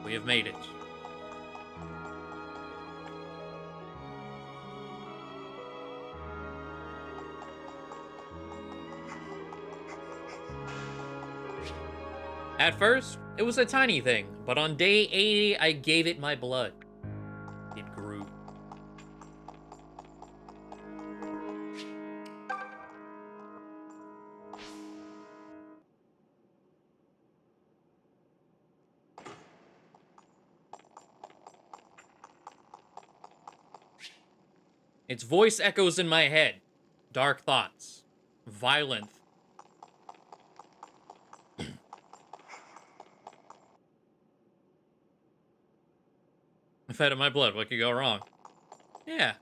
We have made it. At first, it was a tiny thing, but on day 80, I gave it my blood. It grew. Its voice echoes in my head. Dark thoughts. Violent. I fed it my blood. What could go wrong? Yeah.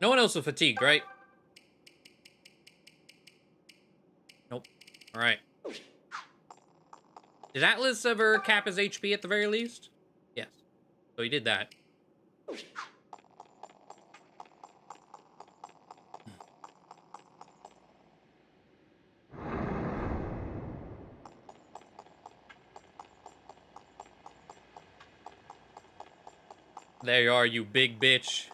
No one else is fatigued, right? Nope. Alright. Did Atlas ever cap his HP at the very least? Yes. So he did that. There you are, you big bitch.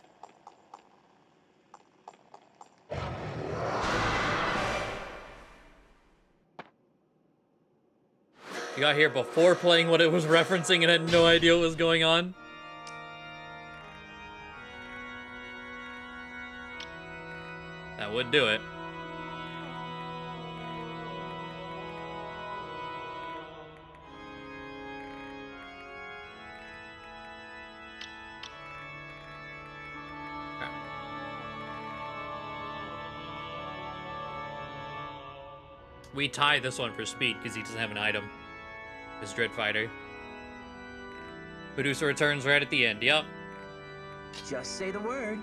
You got here before playing what it was referencing and had no idea what was going on. That would do it. Okay. We tie this one for speed because he doesn't have an item. This Dread Fighter. Producer returns right at the end. Yup. Just say the word.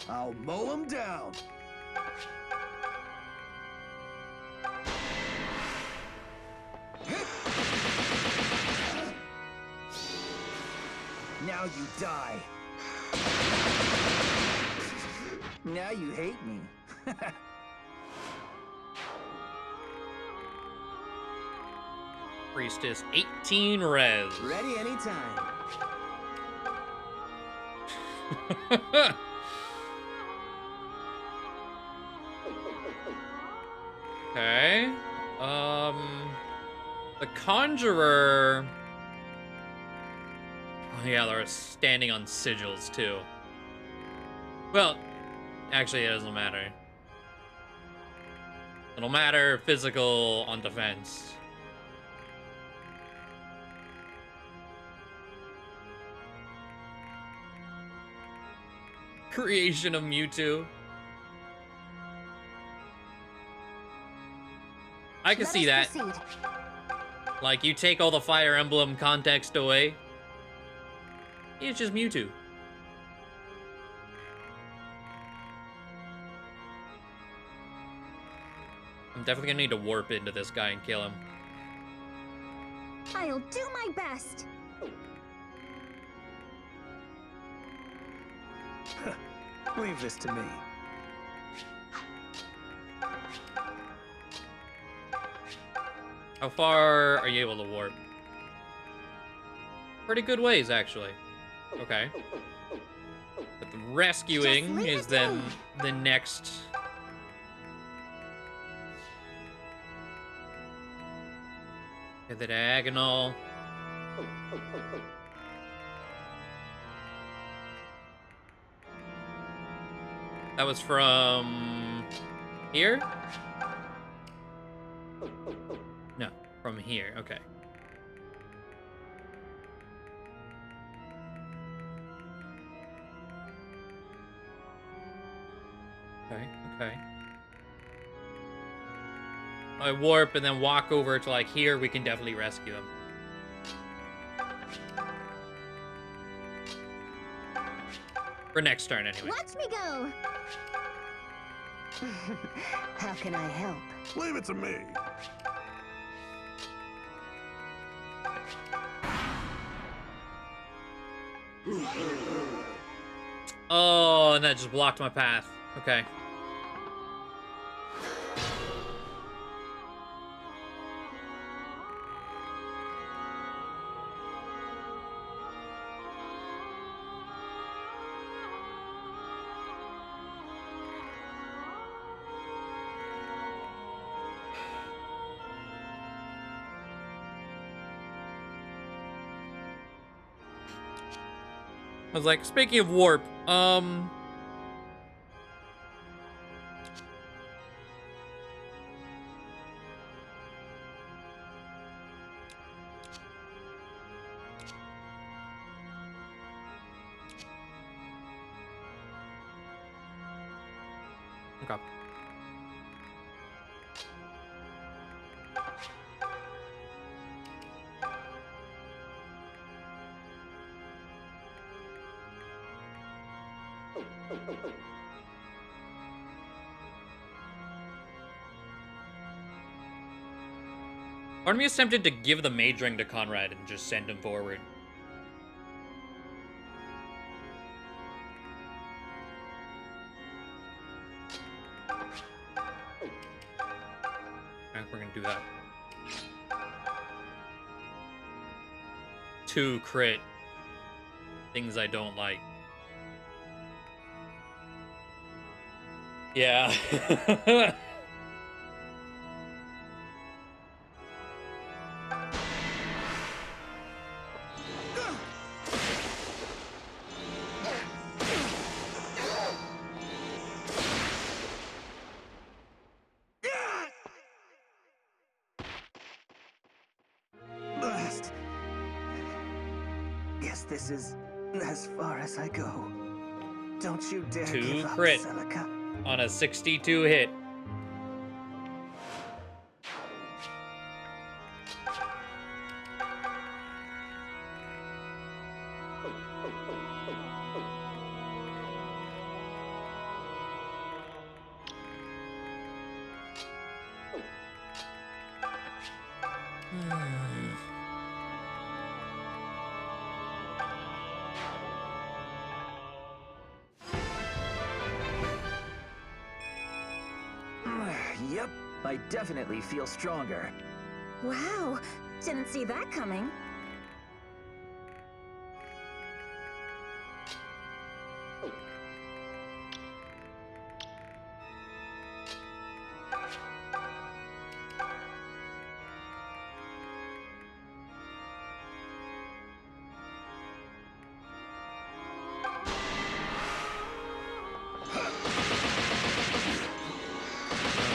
I'll mow him down. Now you die. Now you hate me. Priestess 18 res. Ready anytime. Okay. The Conjurer. Oh, yeah, they're standing on sigils too. Well, actually, it doesn't matter. It'll matter physical on defense. Creation of Mewtwo. I can see that. Proceed. Like, you take all the Fire Emblem context away. It's just Mewtwo. I'm definitely gonna need to warp into this guy and kill him. I'll do my best. Leave this to me. How far are you able to warp? Pretty good ways, actually. Okay. But the rescuing Just leave is it then be. the next... Okay, the diagonal. That was from... here? No, from here, okay. Okay, okay. I warp and then walk over to like here, we can definitely rescue him. For next turn, anyway. Watch me go. How can I help? Leave it to me. Oh, and that just blocked my path. Okay. I was like, speaking of warp, okay. Part of me is tempted to give the mage ring to Conrad and just send him forward. Okay, we're gonna do that. 2 crit. Things I don't like. Yeah. Blast. Guess this is as far as I go. Don't you dare 2 give up, crit Celica. on a 62 hit. Yep, I definitely feel stronger. Wow, didn't see that coming.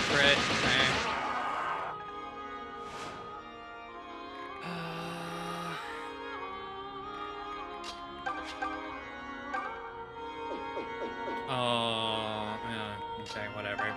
Crit. Okay. Oh, yeah. Okay, whatever.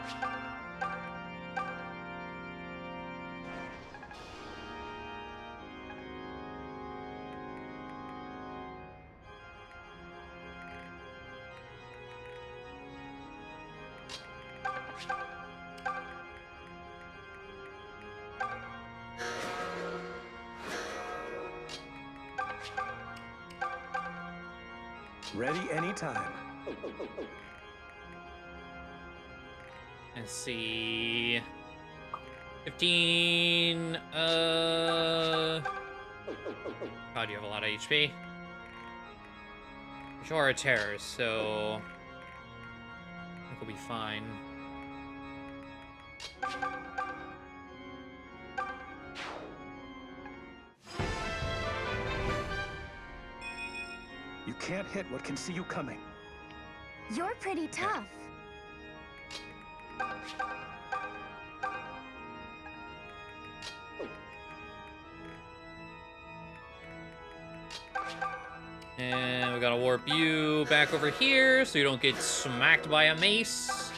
Ready anytime. Let's see. 15. God, you have a lot of HP. You are a terror, so I think we'll be fine. You can't hit what can see you coming. You're pretty tough. And we gotta warp you back over here so you don't get smacked by a mace.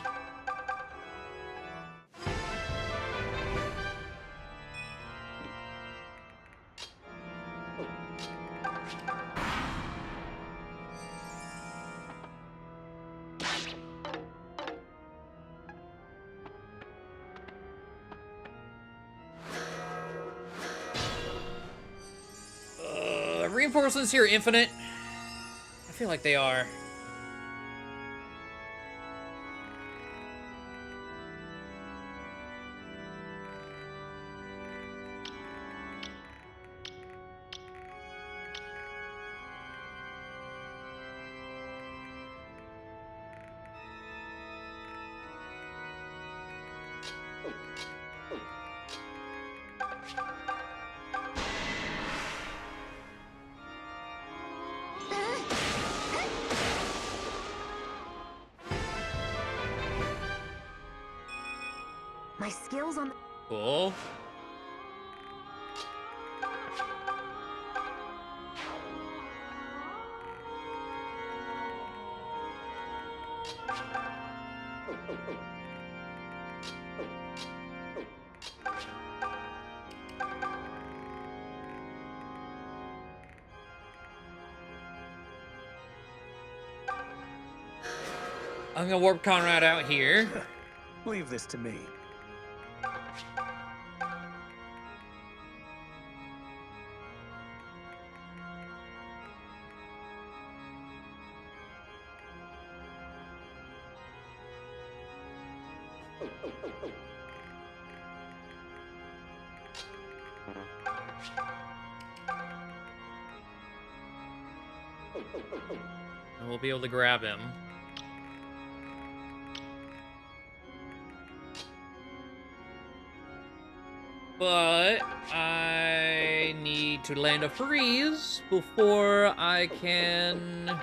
reinforcements here infinite? I feel like they are. My skills on the... Cool. I'm gonna warp Conrad out here. Leave this to me. And we'll be able to grab him. But I need to land a freeze before I can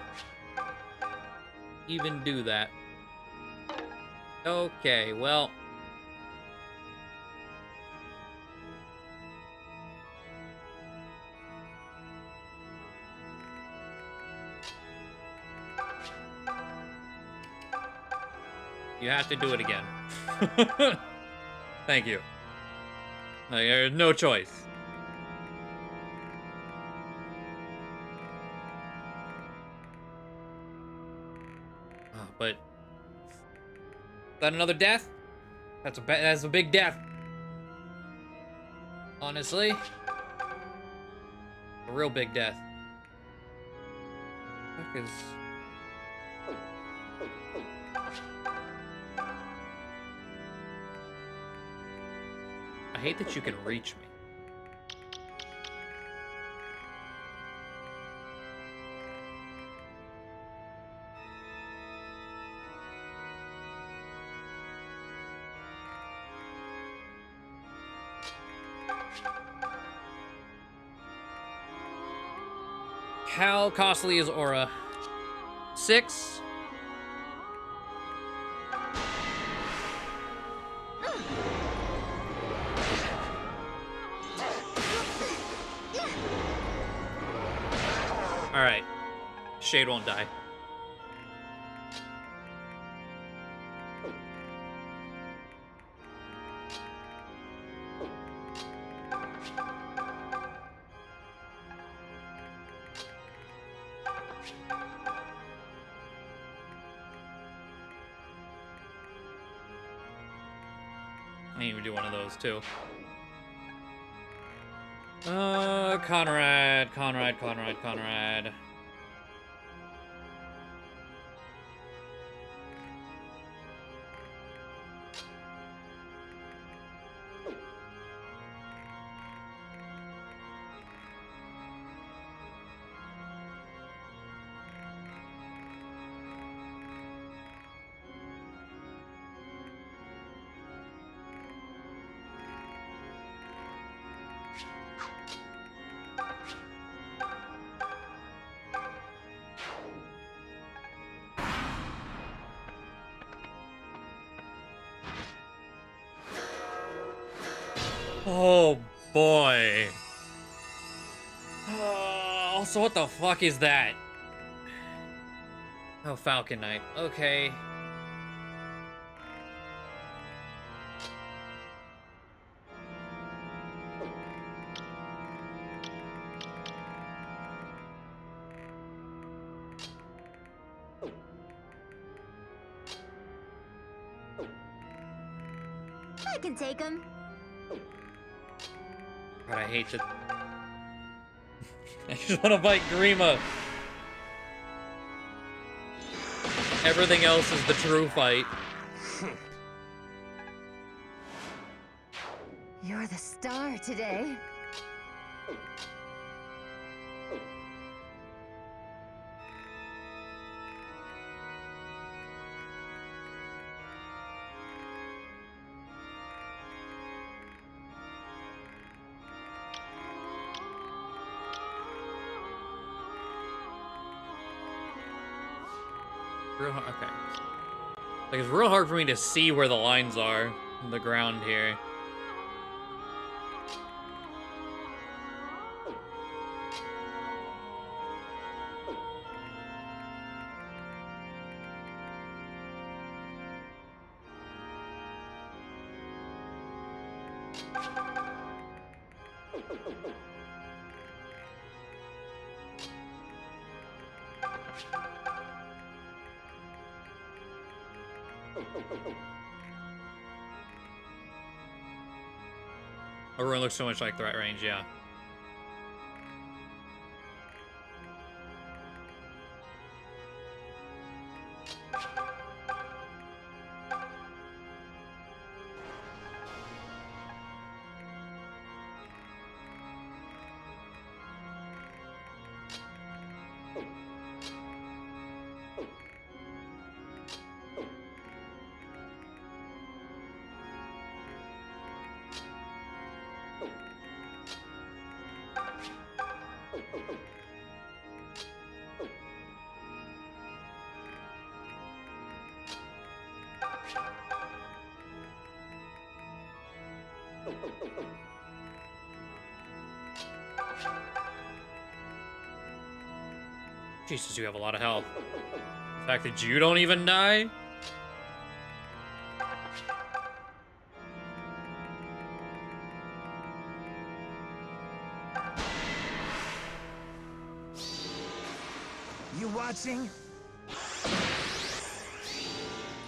even do that. Okay, well. You have to do it again. Thank you. There's no choice. But is that another death? That's a big death. Honestly, a real big death. Fuck is. I hate that you can reach me. How costly is Aura? 6? Alright. Shade won't die. I need to do one of those too. Conrad. Oh boy. Also, what the fuck is that? Oh, Falcon Knight. Okay. I can take him. God, I hate that. I just want to fight Grima. Everything else is the true fight. You're the star today. Okay. Like, it's real hard for me to see where the lines are on the ground here. Everyone looks so much like the right range, yeah. Jesus, you have a lot of health. The fact that you don't even die? You watching?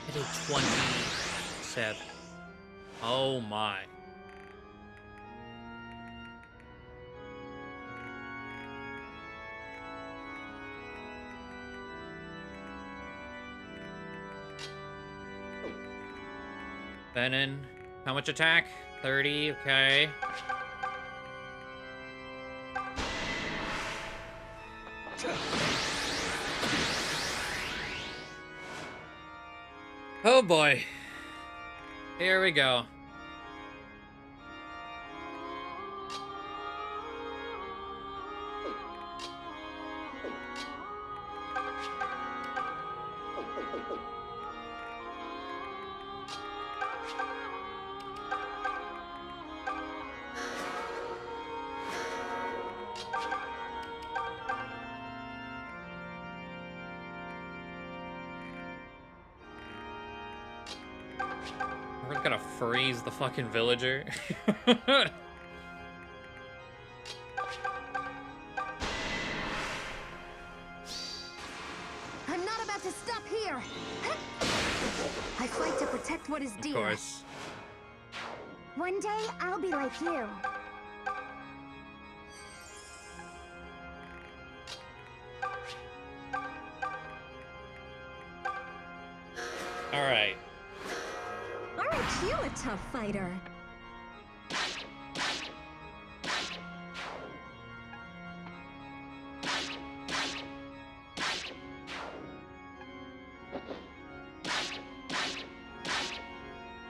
I did 27. Oh my. Venom. How much attack? 30, okay. Oh boy. Here we go. We're gonna freeze the fucking villager. I'm not about to stop here. I fight to protect what is dear. Of course. One day, I'll be like you. Alright. Aren't you a tough fighter?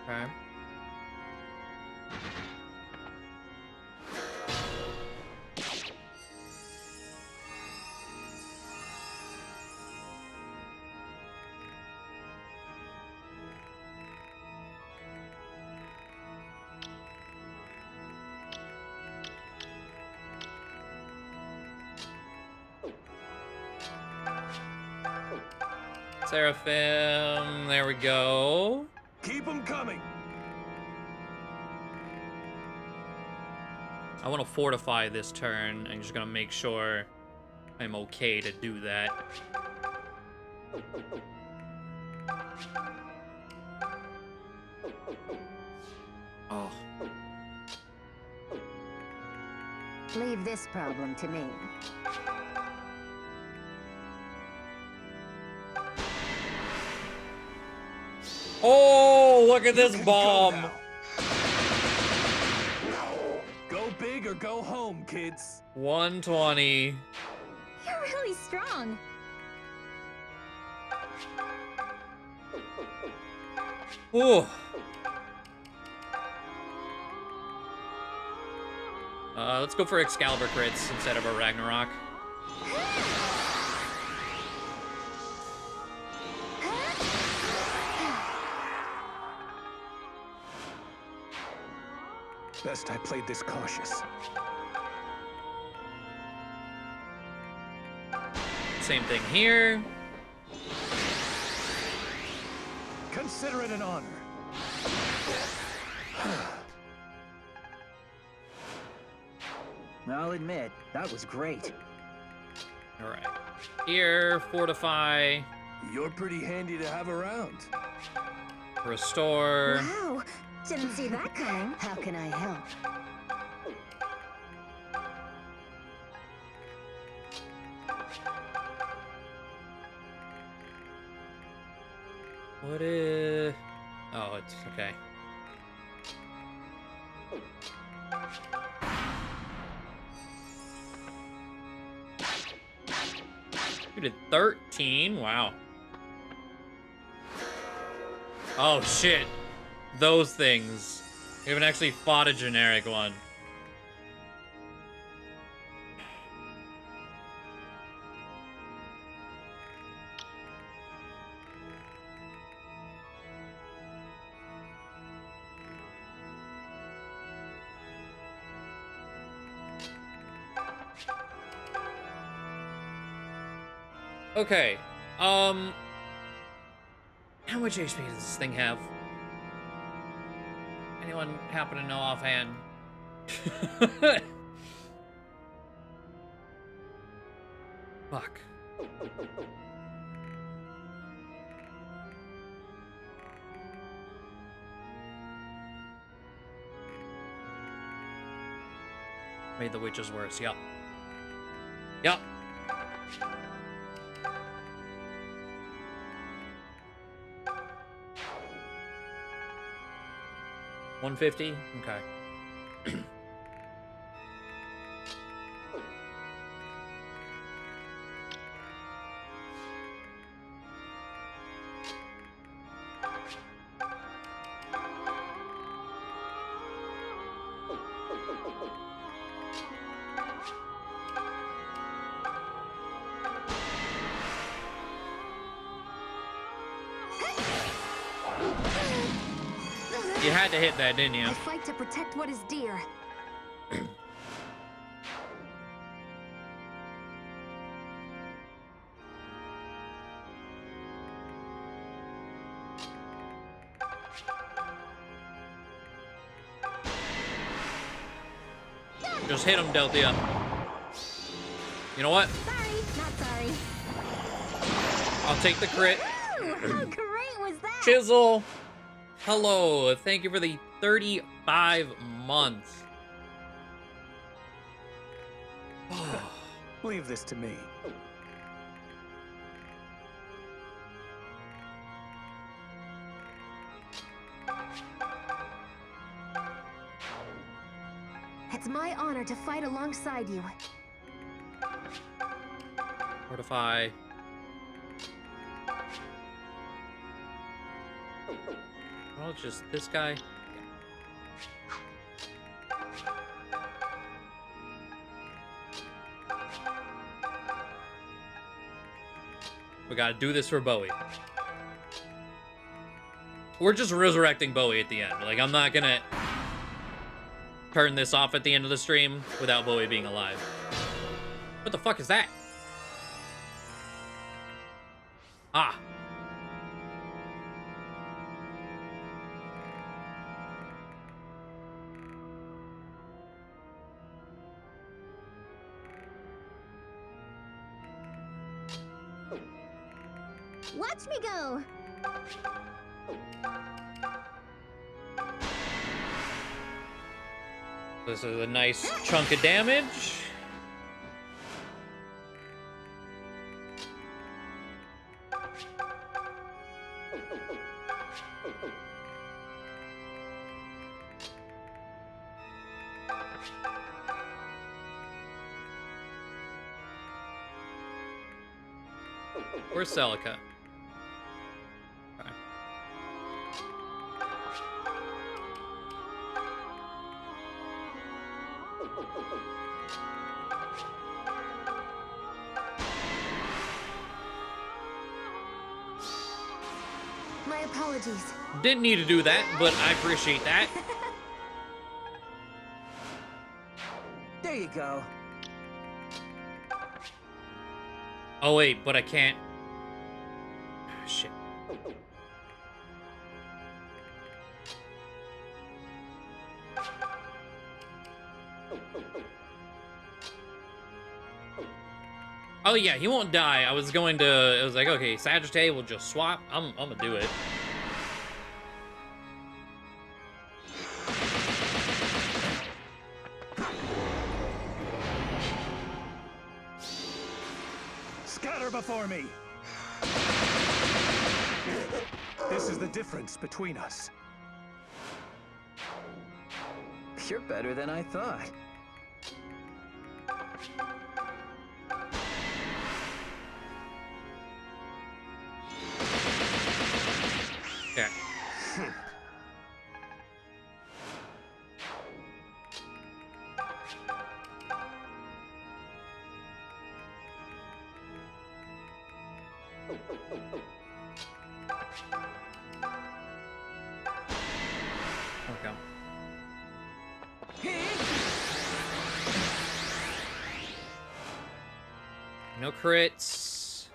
Okay. Seraphim, there we go. Keep them coming. I want to fortify this turn. I'm just gonna make sure I'm okay to do that. Oh. Leave this problem to me. Oh, look at this You can bomb. Go, now. Go big or go home, kids. 120. You're really strong. Ooh. Let's go for Excalibur crits instead of a Ragnarok. Best I played this cautious. Same thing here. Consider it an honor. I'll admit, that was great. All right. Here, fortify, You're pretty handy to have around. restore. Wow, didn't see that coming. How can I help? What is... Oh, it's okay. You did 13? Wow. Oh, shit. Those things. We haven't actually fought a generic one. Okay, how much HP does this thing have? Anyone happen to know offhand? Fuck. Made the witches worse, yup. Yup. $150? Okay. You had to hit that, didn't you? I fight to protect what is dear. Just hit him, Delthea. You know what? Sorry, not sorry. I'll take the crit. Ooh, how great was that? Chisel. Hello. Thank you for the 35 months. Leave this to me. It's my honor to fight alongside you. Fortify. Well, just this guy. We gotta do this for Bowie. We're just resurrecting Bowie at the end. Like, I'm not gonna turn this off at the end of the stream without Bowie being alive. What the fuck is that? Ah. Watch me go! This is a nice chunk of damage. Where's Celica? Okay. My apologies. Didn't need to do that, but I appreciate that. There you go. Oh wait, but I can't. Shit. Oh yeah, he won't die. I was going to. It was like, okay, Sagittarius will just swap. I'm gonna do it. Scatter before me! This is the difference between us. You're better than I thought. Okay. Okay. No crits.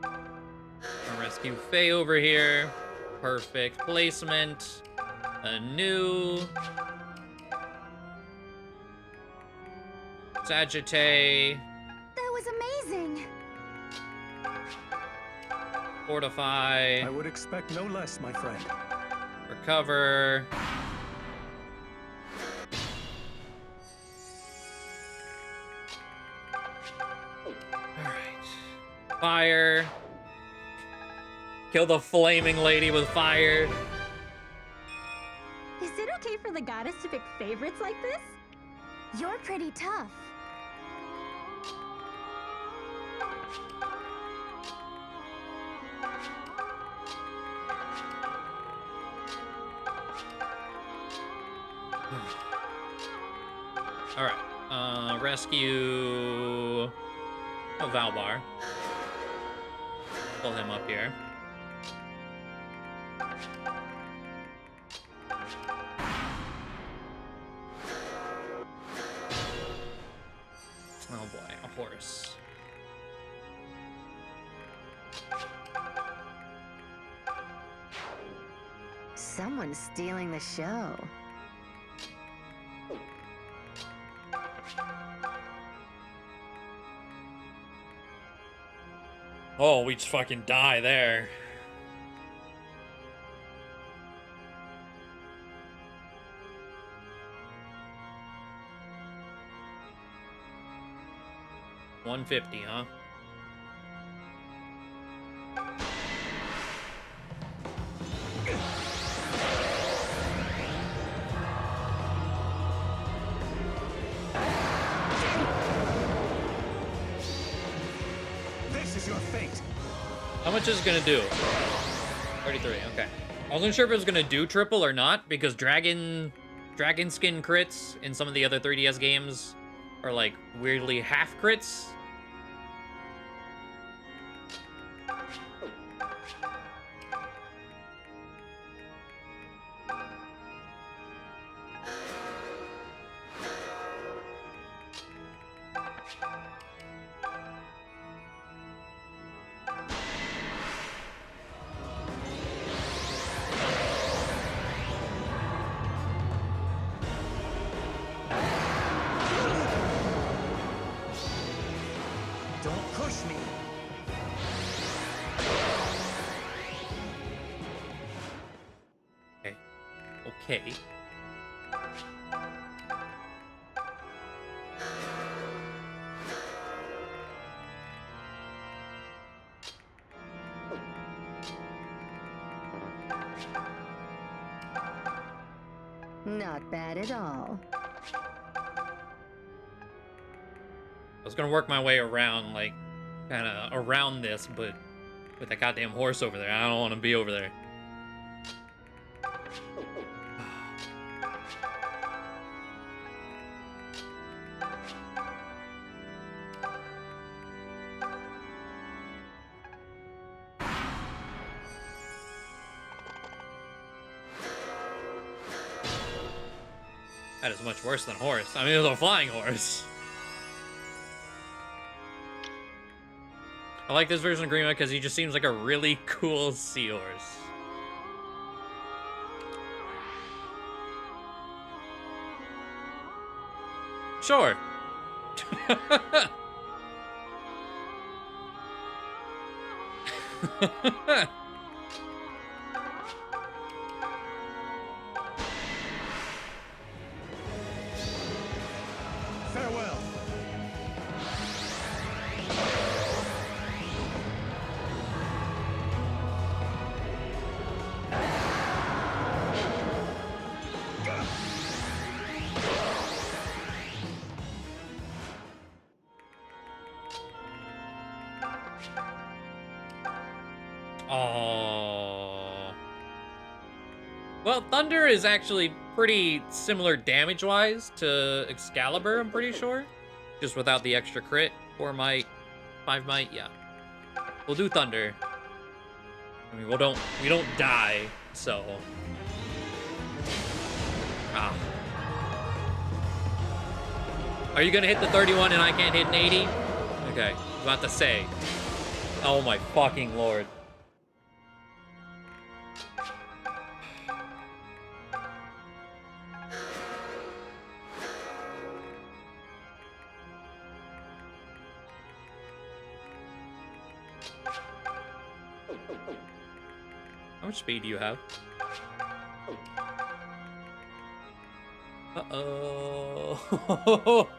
I'll rescue Faye over here. Perfect placement. A new Sagittarius. That was amazing. Fortify. I would expect no less, my friend. Recover. Alright. Fire. Kill the flaming lady with fire. Is it okay for the goddess to pick favorites like this? You're pretty tough. Alright. Rescue... Oh, Valbar. Pull him up here. Oh boy, a horse. Someone's stealing the show. Oh, we just fucking die there. $150, huh? This is your fate. How much is it gonna do? 33, okay. I wasn't sure if it was gonna do triple or not, because dragon skin crits in some of the other 3DS games are like weirdly half crits. Don't push me. Okay. Not bad at all. I was gonna work my way around, like, kind of around this, but with that goddamn horse over there, I don't want to be over there. That is much worse than horse. I mean, it was a flying horse. I like this version of Grima because he just seems like a really cool seahorse. Sure. Farewell. Oh. Well, Thunder is actually pretty similar damage-wise to Excalibur, I'm pretty sure. Just without the extra crit. 4 might, 5 might, yeah. We'll do Thunder. I mean, we don't die, so. Ah. Are you gonna hit the 31 and I can't hit an 80? Okay, about to say. Oh my fucking lord. How much speed do you have? Uh-oh.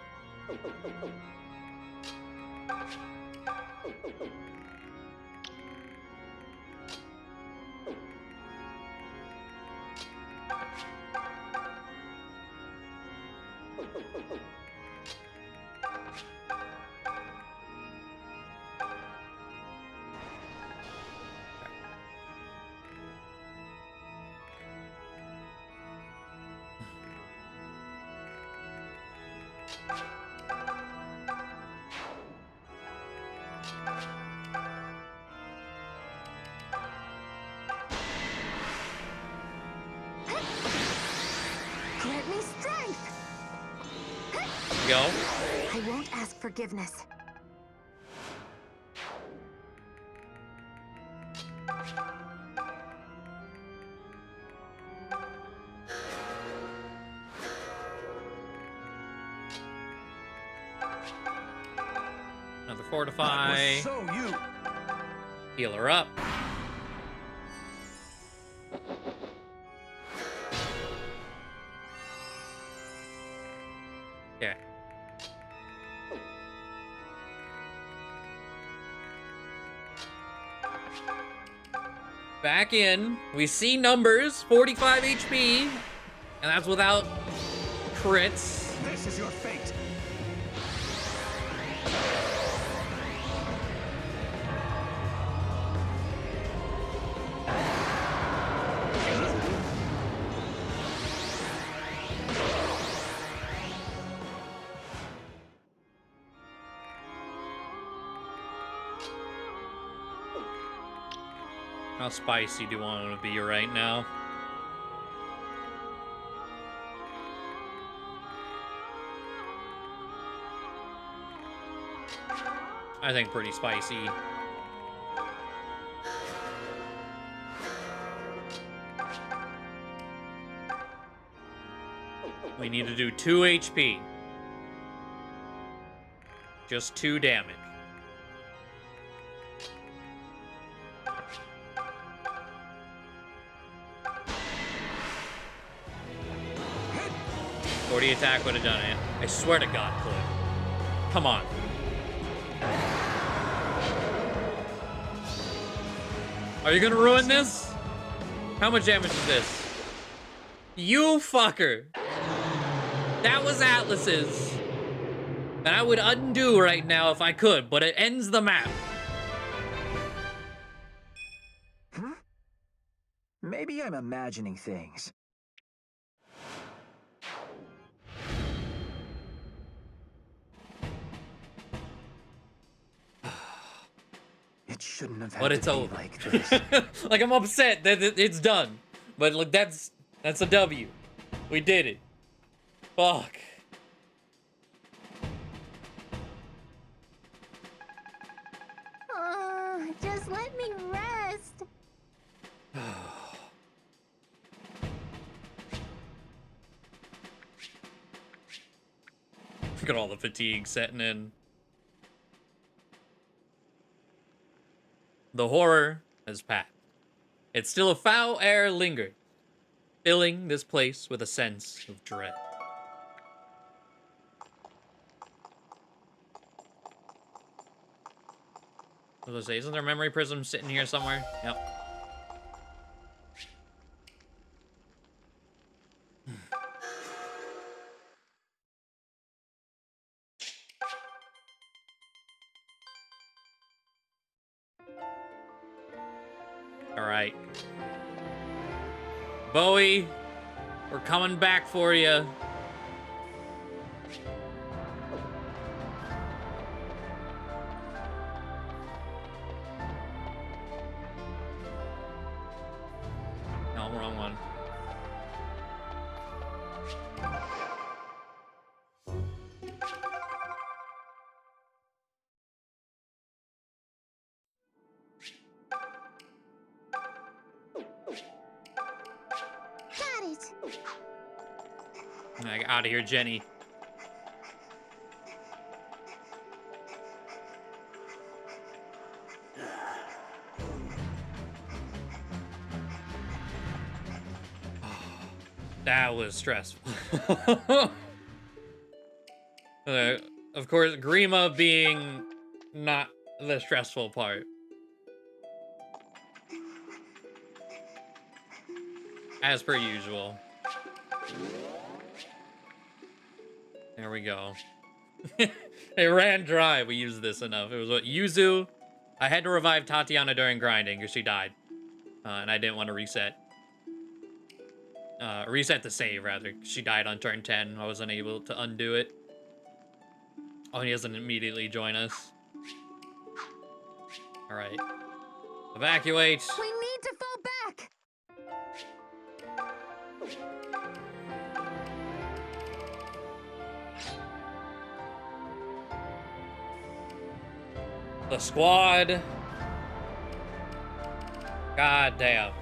Grant me strength. Go. I won't ask forgiveness. Another fortify. So you. Heal her up. Okay. Back in. We see numbers. 45 HP. And that's without crits. This is your fate. How spicy do you want him to be right now? I think pretty spicy. We need to do 2 HP. Just 2 damage. 40 attack would have done it. I swear to God, Cliff. Come on. Are you gonna ruin this? How much damage is this? You fucker. That was Atlas's. And I would undo right now if I could, but it ends the map. Maybe I'm imagining things. It shouldn't have had But to it's be over. like this. Like, I'm upset that it's done. But look, that's a W. We did it. Fuck. Just let me rest. Look at all the fatigue setting in. The horror has passed. It's still a foul air lingered, filling this place with a sense of dread. I was gonna say, isn't there a memory prism sitting here somewhere? Yep. All right. Bowie, we're coming back for you. No, wrong one. Got it. Out of here, Jenny. That was stressful. Of course, Grima being not the stressful part. As per usual. There we go. It ran dry. We used this enough. It was what? Yuzu. I had to revive Tatiana during grinding because she died. And I didn't want to reset. Reset the save, rather. She died on turn 10. I wasn't able to undo it. Oh, he doesn't immediately join us. Alright. Evacuate. We need to fall back. The squad. God damn.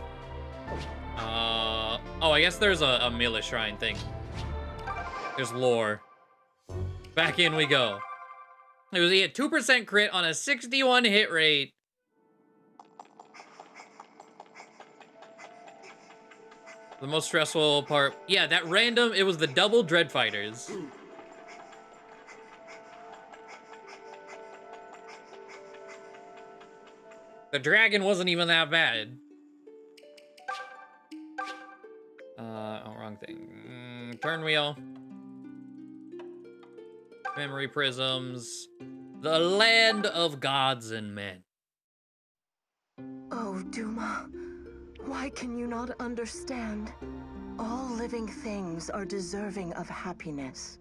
Oh, I guess there's a Mila Shrine thing. There's lore. Back in we go. He had 2% crit on a 61 hit rate. The most stressful part. Yeah, that random, it was the double Dread Fighters. The dragon wasn't even that bad. Oh, wrong thing. Turn wheel. Memory prisms. The land of gods and men. Oh, Duma, why can you not understand? All living things are deserving of happiness.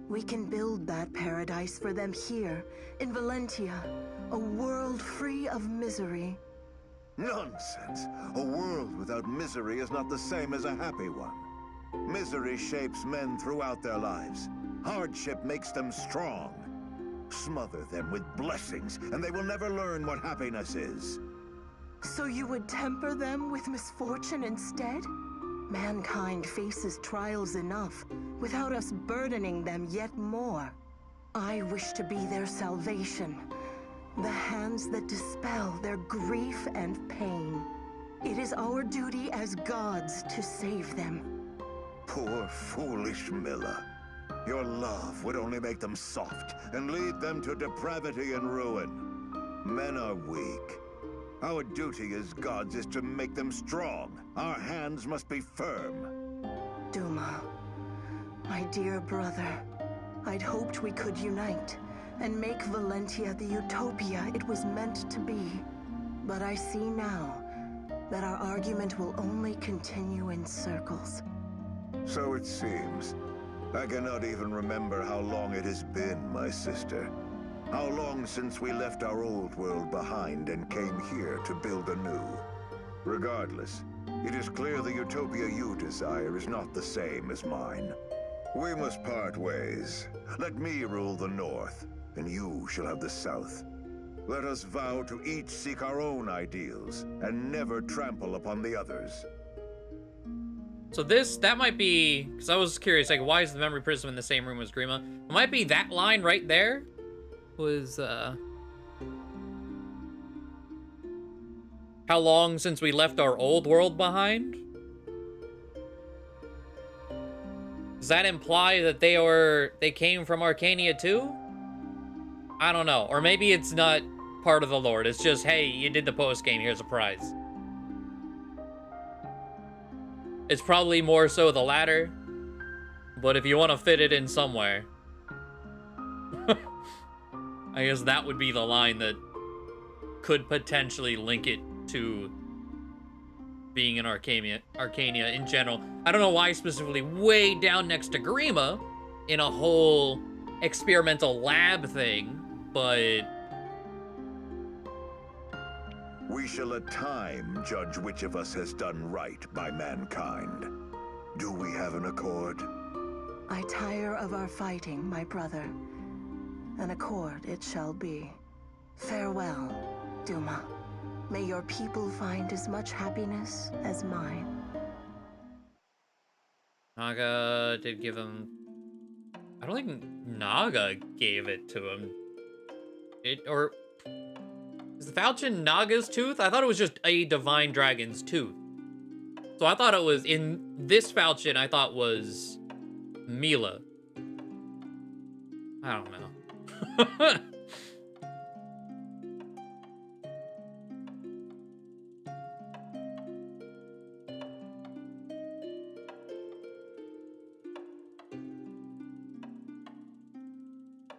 We can build that paradise for them here, in Valentia, a world free of misery. Nonsense! A world without misery is not the same as a happy one. Misery shapes men throughout their lives. Hardship makes them strong. Smother them with blessings, and they will never learn what happiness is. So you would temper them with misfortune instead? Mankind faces trials enough, without us burdening them yet more. I wish to be their salvation, the hands that dispel their grief and pain. It is our duty as gods to save them. Poor, foolish Milla. Your love would only make them soft and lead them to depravity and ruin. Men are weak. Our duty as gods is to make them strong. Our hands must be firm. Duma, my dear brother, I'd hoped we could unite and make Valentia the utopia it was meant to be. But I see now that our argument will only continue in circles. So it seems. I cannot even remember how long it has been, my sister. How long since we left our old world behind and came here to build a new. Regardless, it is clear the utopia you desire is not the same as mine. We must part ways. Let me rule the North, and you shall have the South. Let us vow to each seek our own ideals, and never trample upon the others. So that might be, because I was curious, like, why is the memory prism in the same room as Grima? It might be that line right there was, how long since we left our old world behind? Does that imply that they came from Arcania too? I don't know. Or maybe it's not part of the lore. It's just, hey, you did the post game, here's a prize. It's probably more so the latter, but if you want to fit it in somewhere, I guess that would be the line that could potentially link it to being in Arcania in general. I don't know why specifically way down next to Grima in a whole experimental lab thing, but We shall at time judge which of us has done right by mankind. Do we have an accord? I tire of our fighting, my brother. An accord it shall be. Farewell, Duma. May your people find as much happiness as mine. Naga did give him... I don't think Naga gave it to him. Or... Is the falchion Naga's tooth? I thought it was just a divine dragon's tooth. So I thought it was... In this falchion, I thought was... Mila. I don't know.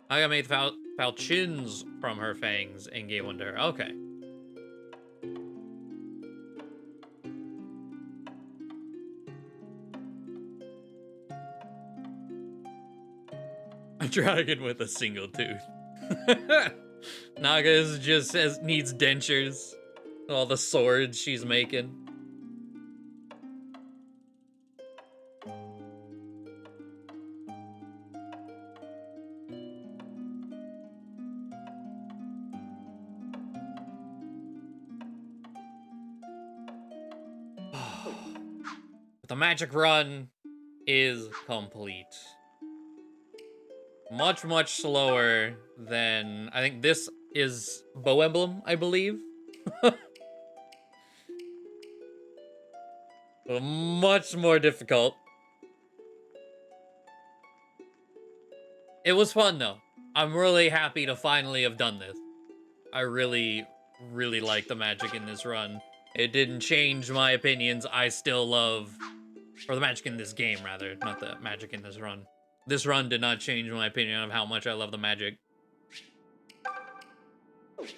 I made falchions from her fangs and gave one to her. Okay. A dragon with a single tooth. Naga is just needs dentures. All the swords she's making. The magic run is complete. Much, much slower than... I think this is Bow Emblem, I believe. Much more difficult. It was fun, though. I'm really happy to finally have done this. I really, really like the magic in this run. It didn't change my opinions. I still love... Or the magic in this game, rather. Not the magic in this run. This run did not change my opinion of how much I love the magic. Retreat!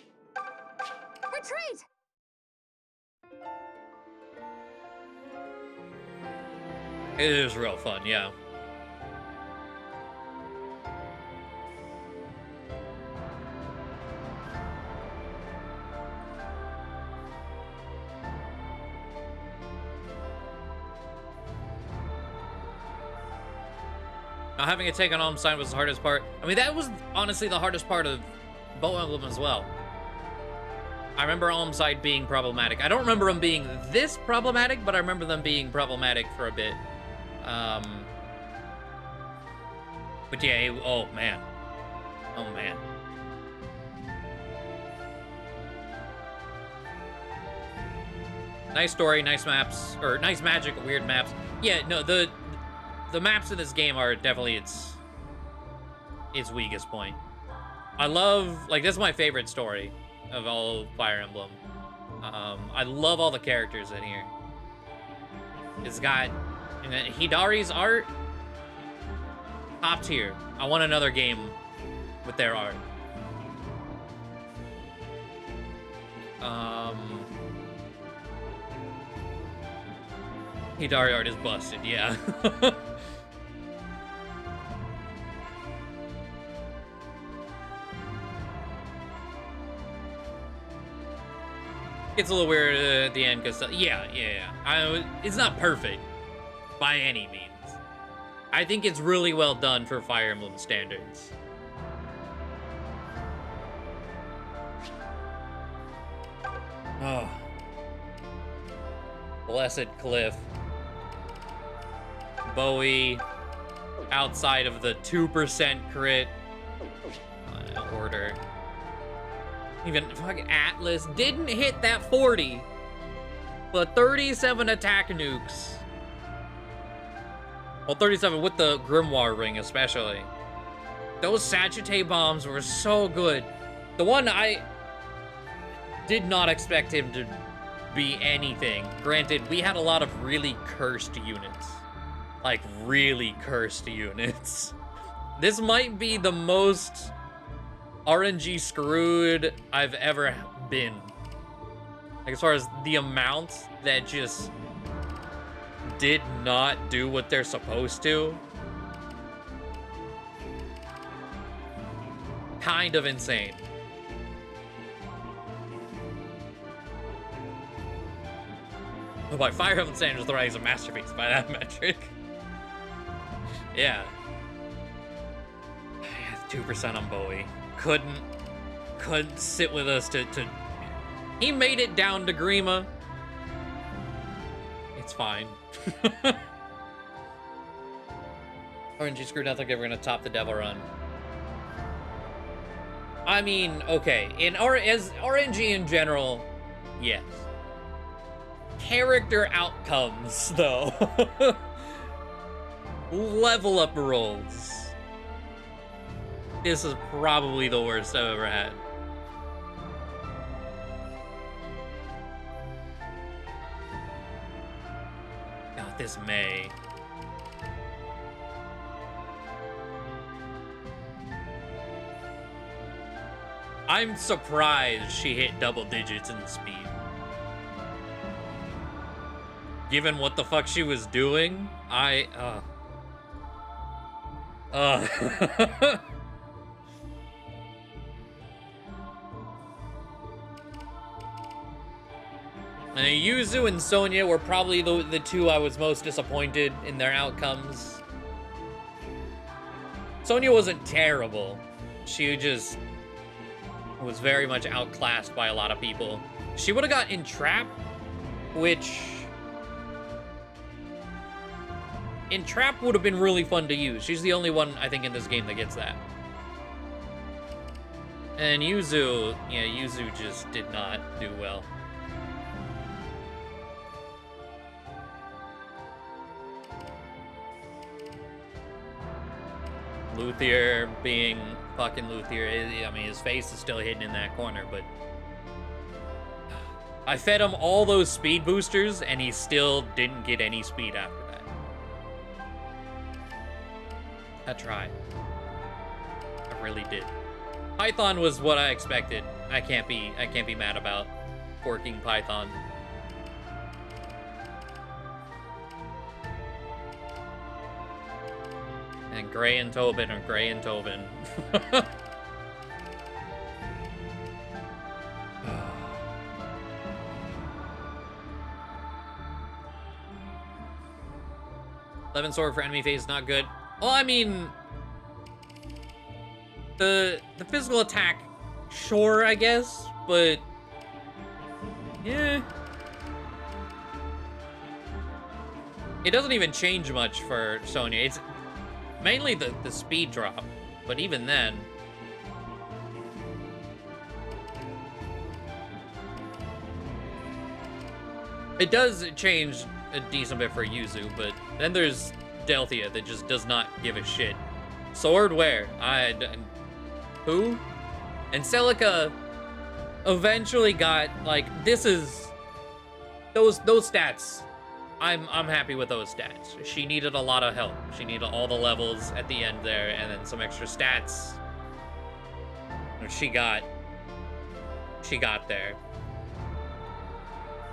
It is real fun, yeah. Now, having a take on Almstein was the hardest part. I mean, that was honestly the hardest part of Bow Emblem as well. I remember Almstein being problematic. I don't remember them being this problematic, but I remember them being problematic for a bit. But yeah, oh man. Oh man. Nice story, nice maps, or nice magic, weird maps. Yeah, no, the maps in this game are definitely its weakest point. I love, like, that's my favorite story of all Fire Emblem. I love all the characters in here. It's got, and then Hidari's art, top tier. I want another game with their art. Hidari art is busted, yeah. It's a little weird at the end because, yeah. It's not perfect by any means. I think it's really well done for Fire Emblem standards. Oh. Blessed Cliff. Bowie. Outside of the 2% crit. Order. Even fucking Atlas didn't hit that 40. But 37 attack nukes. Well, 37 with the Grimoire ring especially. Those Sagittae bombs were so good. The one I did not expect him to be anything. Granted, we had a lot of really cursed units. Like, really cursed units. This might be the most RNG screwed I've ever been. Like, as far as the amount that just did not do what they're supposed to. Kind of insane. But by Fire Emblem standards, the Rise is a masterpiece by that metric. Yeah. 2% on Bowie. Couldn't sit with us to... He made it down to Grima. It's fine. RNG screwed. I think we're gonna top the Devil Run. I mean, okay. As RNG in general, yes. Character outcomes, though. Level up rolls. This is probably the worst I've ever had. God, this May. I'm surprised she hit double digits in speed. Given what the fuck she was doing, Yuzu and Sonya were probably the two I was most disappointed in their outcomes. Sonya wasn't terrible. She just was very much outclassed by a lot of people. She would have got Entrap, which... Entrap would have been really fun to use. She's the only one, I think, in this game that gets that. And Yuzu, yeah, Yuzu just did not do well. Luthier being fucking Luthier. I mean, his face is still hidden in that corner, but... I fed him all those speed boosters, and he still didn't get any speed after that. I tried. I really did. Python was what I expected. I can't be mad about forking Python. And Gray and Tobin are Gray and Tobin. Levin sword for enemy phase is not good. Well, I mean, the physical attack, sure, I guess, but yeah. It doesn't even change much for Sonya. It's mainly the speed drop, but even then. It does change a decent bit for Yuzu, but then there's Delthea that just does not give a shit. Sword where? Who? And Celica eventually got, like, this is... Those stats. I'm happy with those stats. She needed a lot of help. She needed all the levels at the end there, and then some extra stats. Which she got there.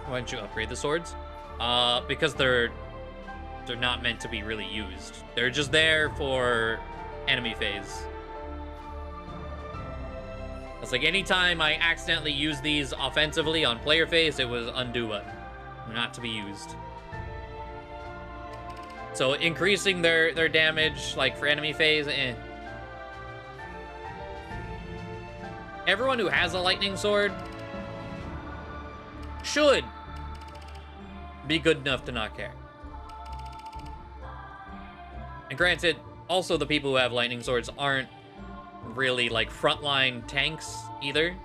Why didn't you upgrade the swords? Because they're not meant to be really used. They're just there for enemy phase. It's like anytime I accidentally use these offensively on player phase, it was undo button. Not to be used. So increasing their damage, like for enemy phase, Everyone who has a lightning sword should be good enough to not care. And granted, also the people who have lightning swords aren't really like frontline tanks either.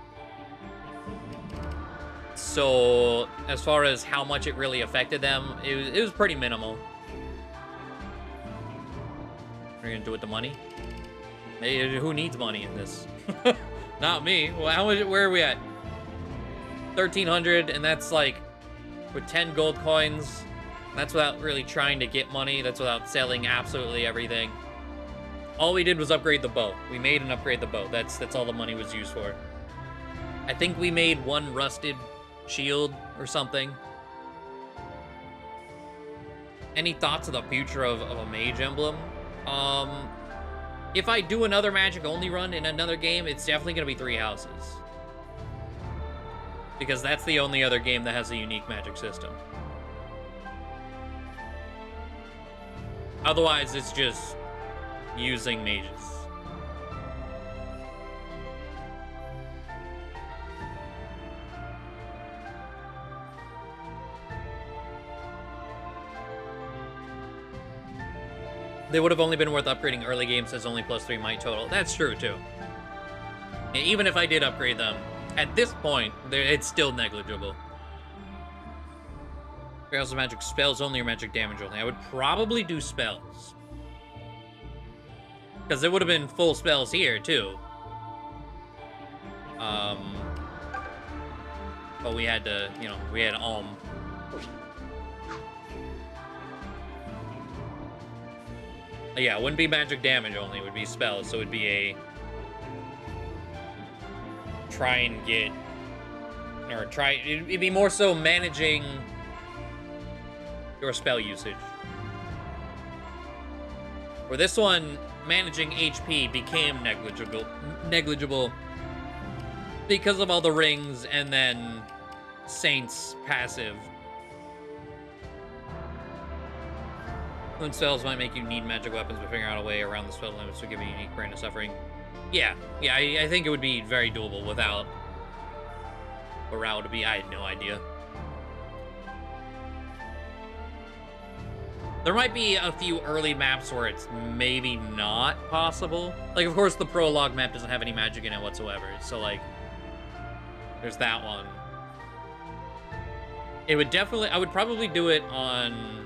So as far as how much it really affected them, it was pretty minimal. What are you gonna do with the money? Hey, who needs money in this? Not me. Well, how much? Where are we at? 1,300, and that's like with 10 gold coins. That's without really trying to get money. That's without selling absolutely everything. All we did was upgrade the bow. We made and upgrade the bow. That's all the money was used for. I think we made one rusted shield or something. Any thoughts of the future of a mage emblem? If I do another magic only run in another game, it's definitely gonna be 3 houses. Because that's the only other game that has a unique magic system. Otherwise, it's just using mages. They would have only been worth upgrading early games as only +3 might total. That's true, too. Even if I did upgrade them, at this point, it's still negligible. Barrels of magic spells only or magic damage only. I would probably do spells. Because there would have been full spells here, too. But we had to, we had Alm. Yeah, it wouldn't be magic damage only, it would be spells, so it would be a try and get, or try, it'd be more so managing your spell usage. For this one, managing HP became negligible because of all the rings and then Saint's passive. Moon spells might make you need magic weapons, but figuring out a way around the spell limits to give you a unique brand of suffering. Yeah, I think it would be very doable without a route to be. I had no idea. There might be a few early maps where it's maybe not possible. Like, of course, the prologue map doesn't have any magic in it whatsoever. So, like, there's that one. It would definitely, I would probably do it on,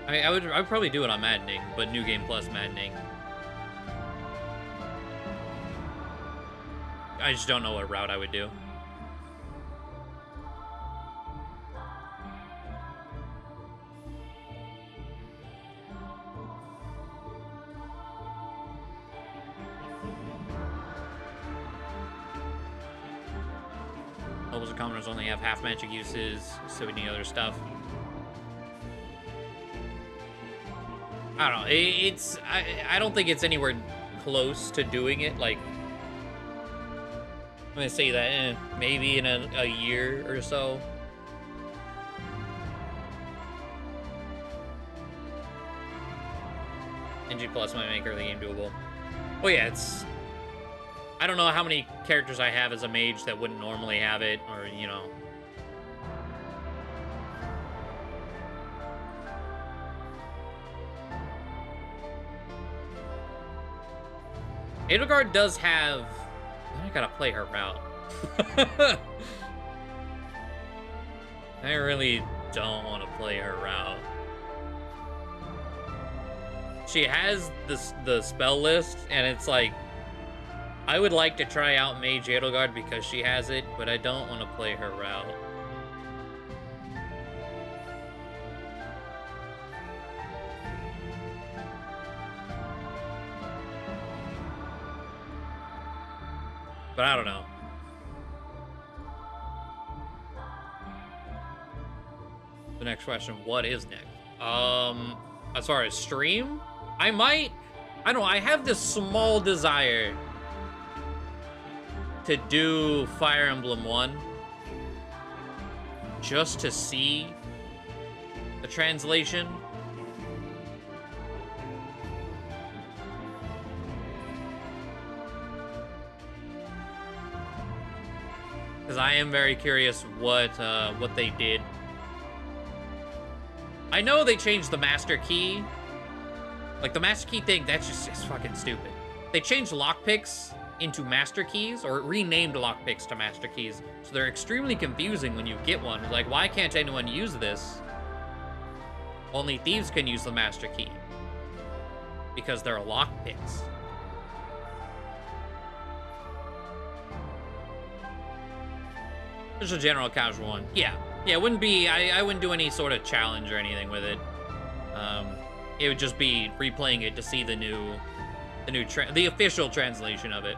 I would probably do it on Maddening, but New Game Plus Maddening. I just don't know what route I would do. Nobles and commoners only have half magic uses, so we need other stuff. I don't know. I don't think it's anywhere close to doing it. Like, I'm gonna say that maybe in a year or so. NG Plus might make early game doable. Oh yeah, it's. I don't know how many characters I have as a mage that wouldn't normally have it, or Edelgard does have... I gotta play her route. I really don't want to play her route. she has the spell list, and it's like, I would like to try out Mage Edelgard because she has it, but I don't want to play her route. But I don't know. The next question, what is next? As far as stream, I don't know, I have this small desire to do Fire Emblem 1 just to see the translation. Because I am very curious what they did. I know they changed the Master Key. Like, the Master Key thing, that's just it's fucking stupid. They changed lockpicks into Master Keys, or renamed lockpicks to Master Keys, so they're extremely confusing when you get one. Like, why can't anyone use this? Only thieves can use the Master Key. Because they're lockpicks. Just a general casual one. Yeah, it wouldn't be, I wouldn't do any sort of challenge or anything with it. It would just be replaying it to see the official translation of it.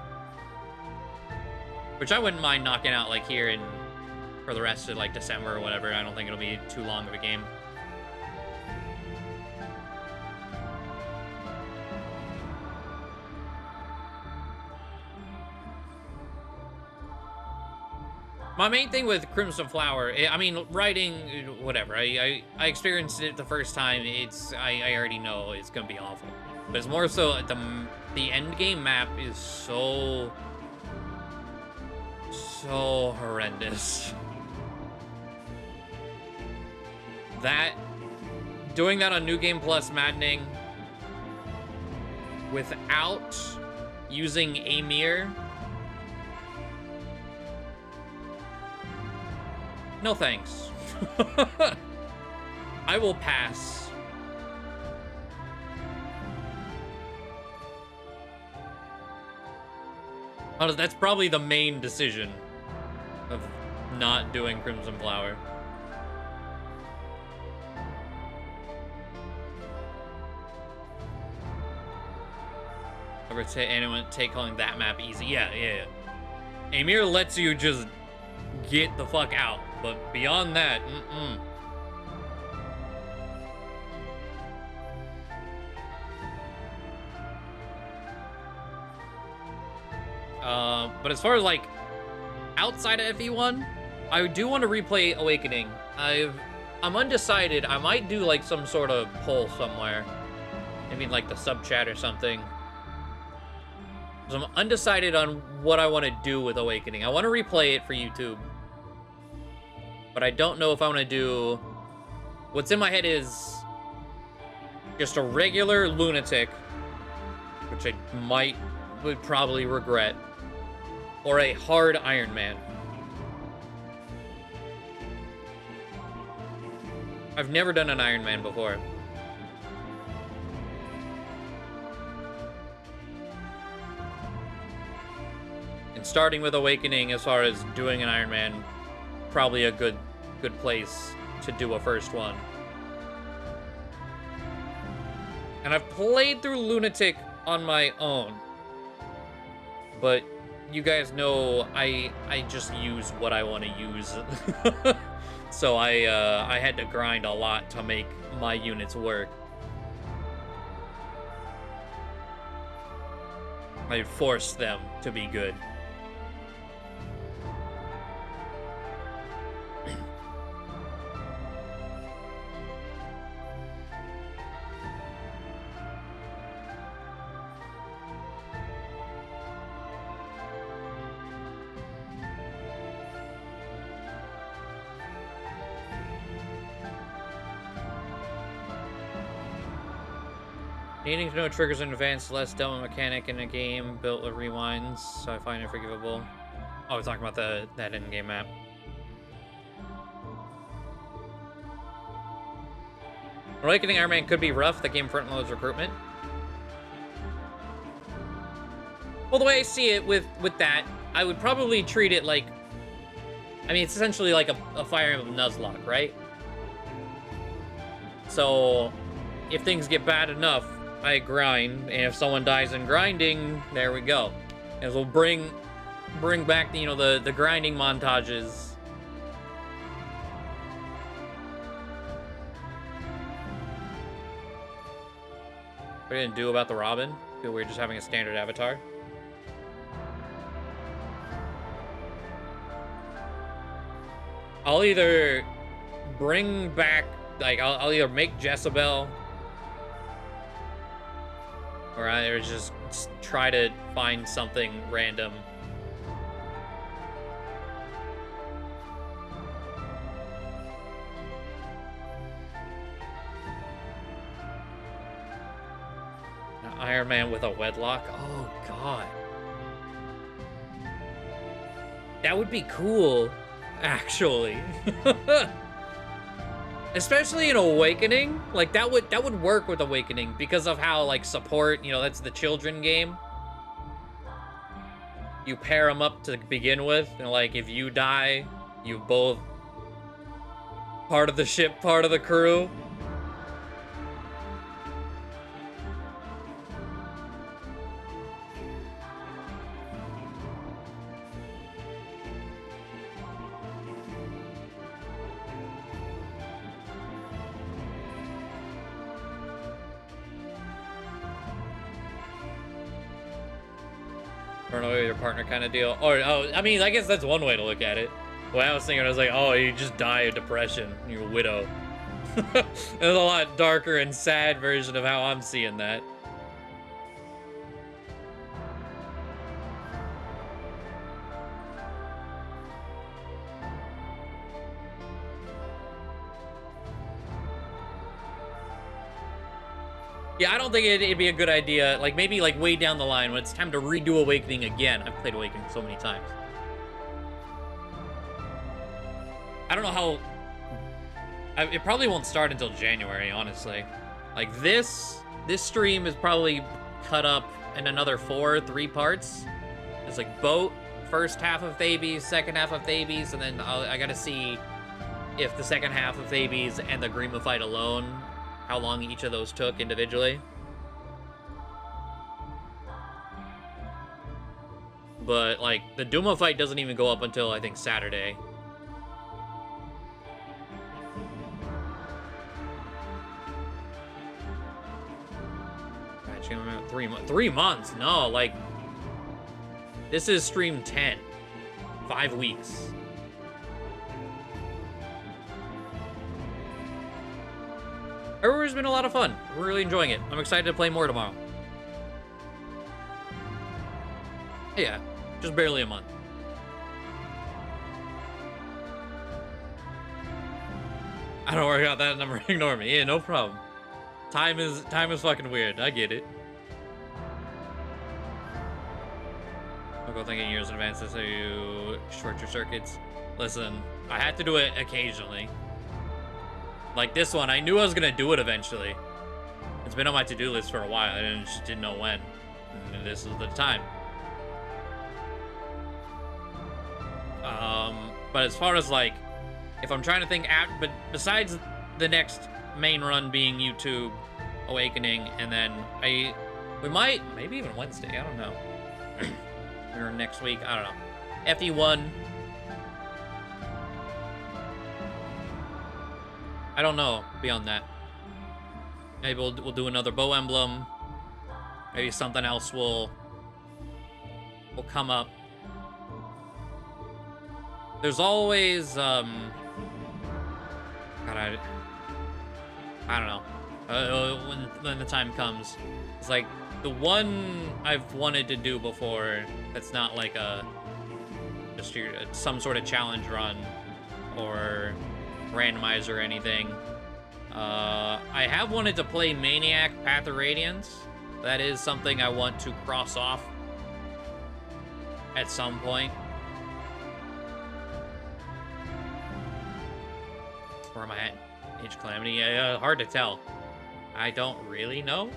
Which I wouldn't mind knocking out, like, here for the rest of, like, December or whatever. I don't think it'll be too long of a game. My main thing with Crimson Flower, I mean, writing, whatever. I experienced it the first time. I already know it's gonna be awful. But it's more so the end game map is so horrendous. Doing that on New Game Plus Maddening without using Amir. No thanks. I will pass. Honestly, that's probably the main decision of not doing Crimson Flower. Ever anyone take calling that map easy? Yeah. Amir lets you just get the fuck out, but beyond that, but as far as, like, outside of FE1, I do want to replay Awakening. I'm undecided. I might do, like, some sort of poll somewhere. Maybe, like, the sub chat or something. So I'm undecided on what I want to do with Awakening. I want to replay it for YouTube. But I don't know if I want to do... What's in my head is just a regular lunatic, which I would probably regret, or a hard Iron Man. I've never done an Iron Man before. And starting with Awakening, as far as doing an Iron Man, probably a good place to do a first one. And I've played through Lunatic on my own, but you guys know I just use what I want to use. So I had to grind a lot to make my units work. I forced them to be good. Needing to know triggers in advance, less dumb mechanic in a game built with rewinds, so I find it forgivable. Oh, we're talking about that in-game map. Awakening Iron Man could be rough. The game front loads recruitment. Well, the way I see it with that, I would probably treat it like, I mean, it's essentially like a Fire Emblem Nuzlocke, right? So, if things get bad enough, I grind, and if someone dies in grinding, there we go. And we'll bring back, you know, the grinding montages. What didn't do about the Robin? Feel weird just having a standard avatar. I'll either bring back, like, I'll either make Jezebel, or I just try to find something random. Iron Man with a wedlock? Oh, God. That would be cool, actually. Especially in Awakening. Like, that would work with Awakening because of how, like, support, you know, that's the children game. You pair them up to begin with, and, like, if you die, you both part of the ship, part of the crew. Or no, your partner kind of deal. Or, oh, I mean, I guess that's one way to look at it. When I was thinking, I was like, oh, you just die of depression. You're a widow. It's a lot darker and sad version of how I'm seeing that. Yeah, I don't think it'd be a good idea. Like, maybe, like, way down the line when it's time to redo Awakening again. I've played Awakening so many times. I don't know how... it probably won't start until January, honestly. Like, this stream is probably cut up in another 3 parts. It's like boat, first half of Thebes, second half of Thebes, and then I gotta see if the second half of Thebes and the Grima fight alone, how long each of those took individually. But, like, the Duma fight doesn't even go up until, I think, Saturday. God, 3 months? No, like, this is stream 10. 5 weeks. Everywhere's been a lot of fun. We're really enjoying it. I'm excited to play more tomorrow. Yeah, just barely a month. I don't worry about that number. Ignore me. Yeah, no problem. Time is fucking weird. I get it. I'll go thinking years in advance so you short your circuits. Listen, I had to do it occasionally. Like this one, I knew I was gonna do it eventually. It's been on my to-do list for a while. I just didn't know when. And this is the time. But as far as like, if I'm trying to think, but besides the next main run being YouTube, Awakening, and then we might, maybe even Wednesday, I don't know. Or next week, I don't know. FE1. I don't know beyond that. Maybe we'll do another bow emblem. Maybe something else will come up. There's always God, I don't know. When the time comes, it's like the one I've wanted to do before. That's not like just some sort of challenge run or randomizer or anything. I have wanted to play Maniac Path of Radiance. That is something I want to cross off at some point. Where am I at? Age Calamity? Hard to tell. I don't really know.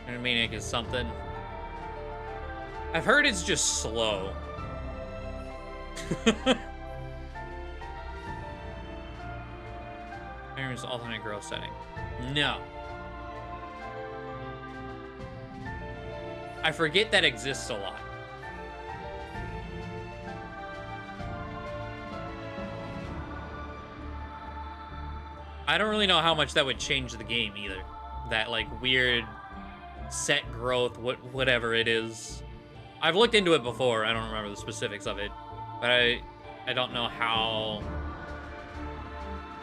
Maniac is something. I've heard it's just slow. Aaron's alternate growth setting. No. I forget that exists a lot. I don't really know how much that would change the game either. That like weird set growth, whatever it is. I've looked into it before. I don't remember the specifics of it, but I don't know how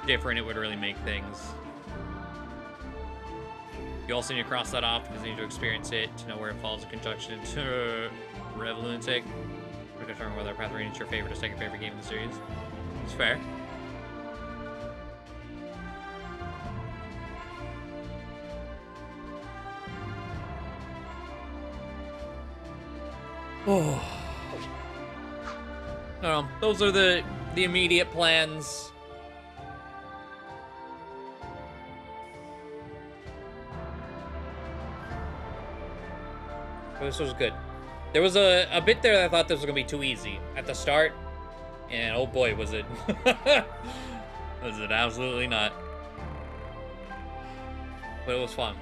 different it would really make things. You also need to cross that off because you need to experience it to know where it falls in conjunction to Rev Lunatic. To determine whether Path Rain is your favorite or second favorite game in the series. It's fair. Oh. No, those are the immediate plans. But this was good. There was a bit there that I thought this was gonna be too easy at the start, and oh boy, was it. Was it absolutely not. But it was fun.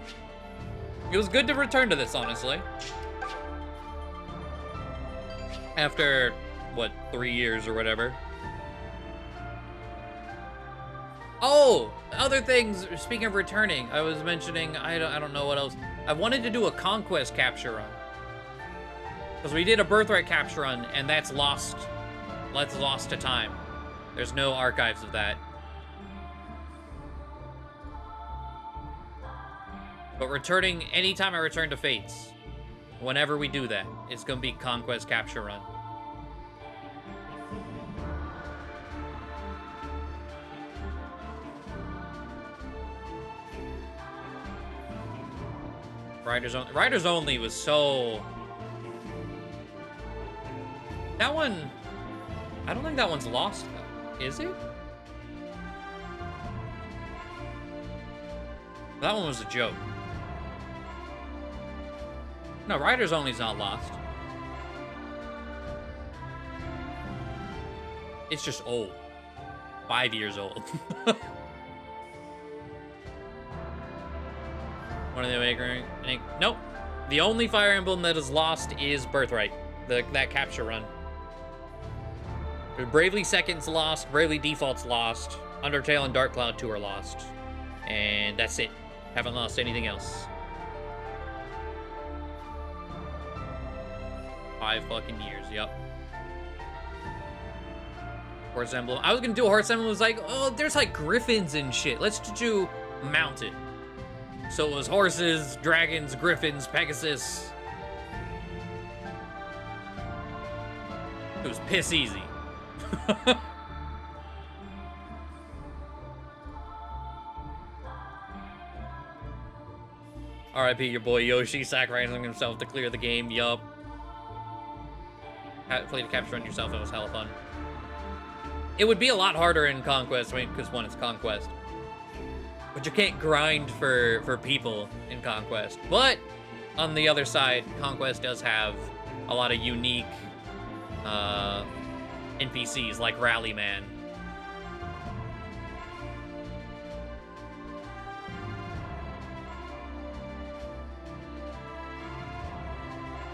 It was good to return to this, honestly. After, what, 3 years or whatever. Oh, other things, speaking of returning, I was mentioning, I don't know what else. I wanted to do a conquest capture run. Because we did a birthright capture run, and that's lost. That's lost to time. There's no archives of that. But returning, anytime I return to Fates, whenever we do that, it's gonna be conquest capture run. Riders Only was so... That one... I don't think that one's lost, though. Is it? That one was a joke. No, Riders Only's not lost. It's just old. 5 years old. One of the Awakening. Nope. The only Fire Emblem that is lost is Birthright. That capture run. Bravely Second's lost. Bravely Default's lost. Undertale and Dark Cloud 2 are lost. And that's it. Haven't lost anything else. 5 fucking years, yep. Horse Emblem. I was gonna do a Horse Emblem. It was like, oh, there's like griffins and shit. Let's do mounted. So it was horses, dragons, griffins, Pegasus. It was piss easy. RIP your boy Yoshi, sacrificing himself to clear the game, yup. Played a capture on yourself, it was hella fun. It would be a lot harder in Conquest, I mean, because one, it's Conquest. But you can't grind for people in Conquest. But, on the other side, Conquest does have a lot of unique NPCs, like Rallyman.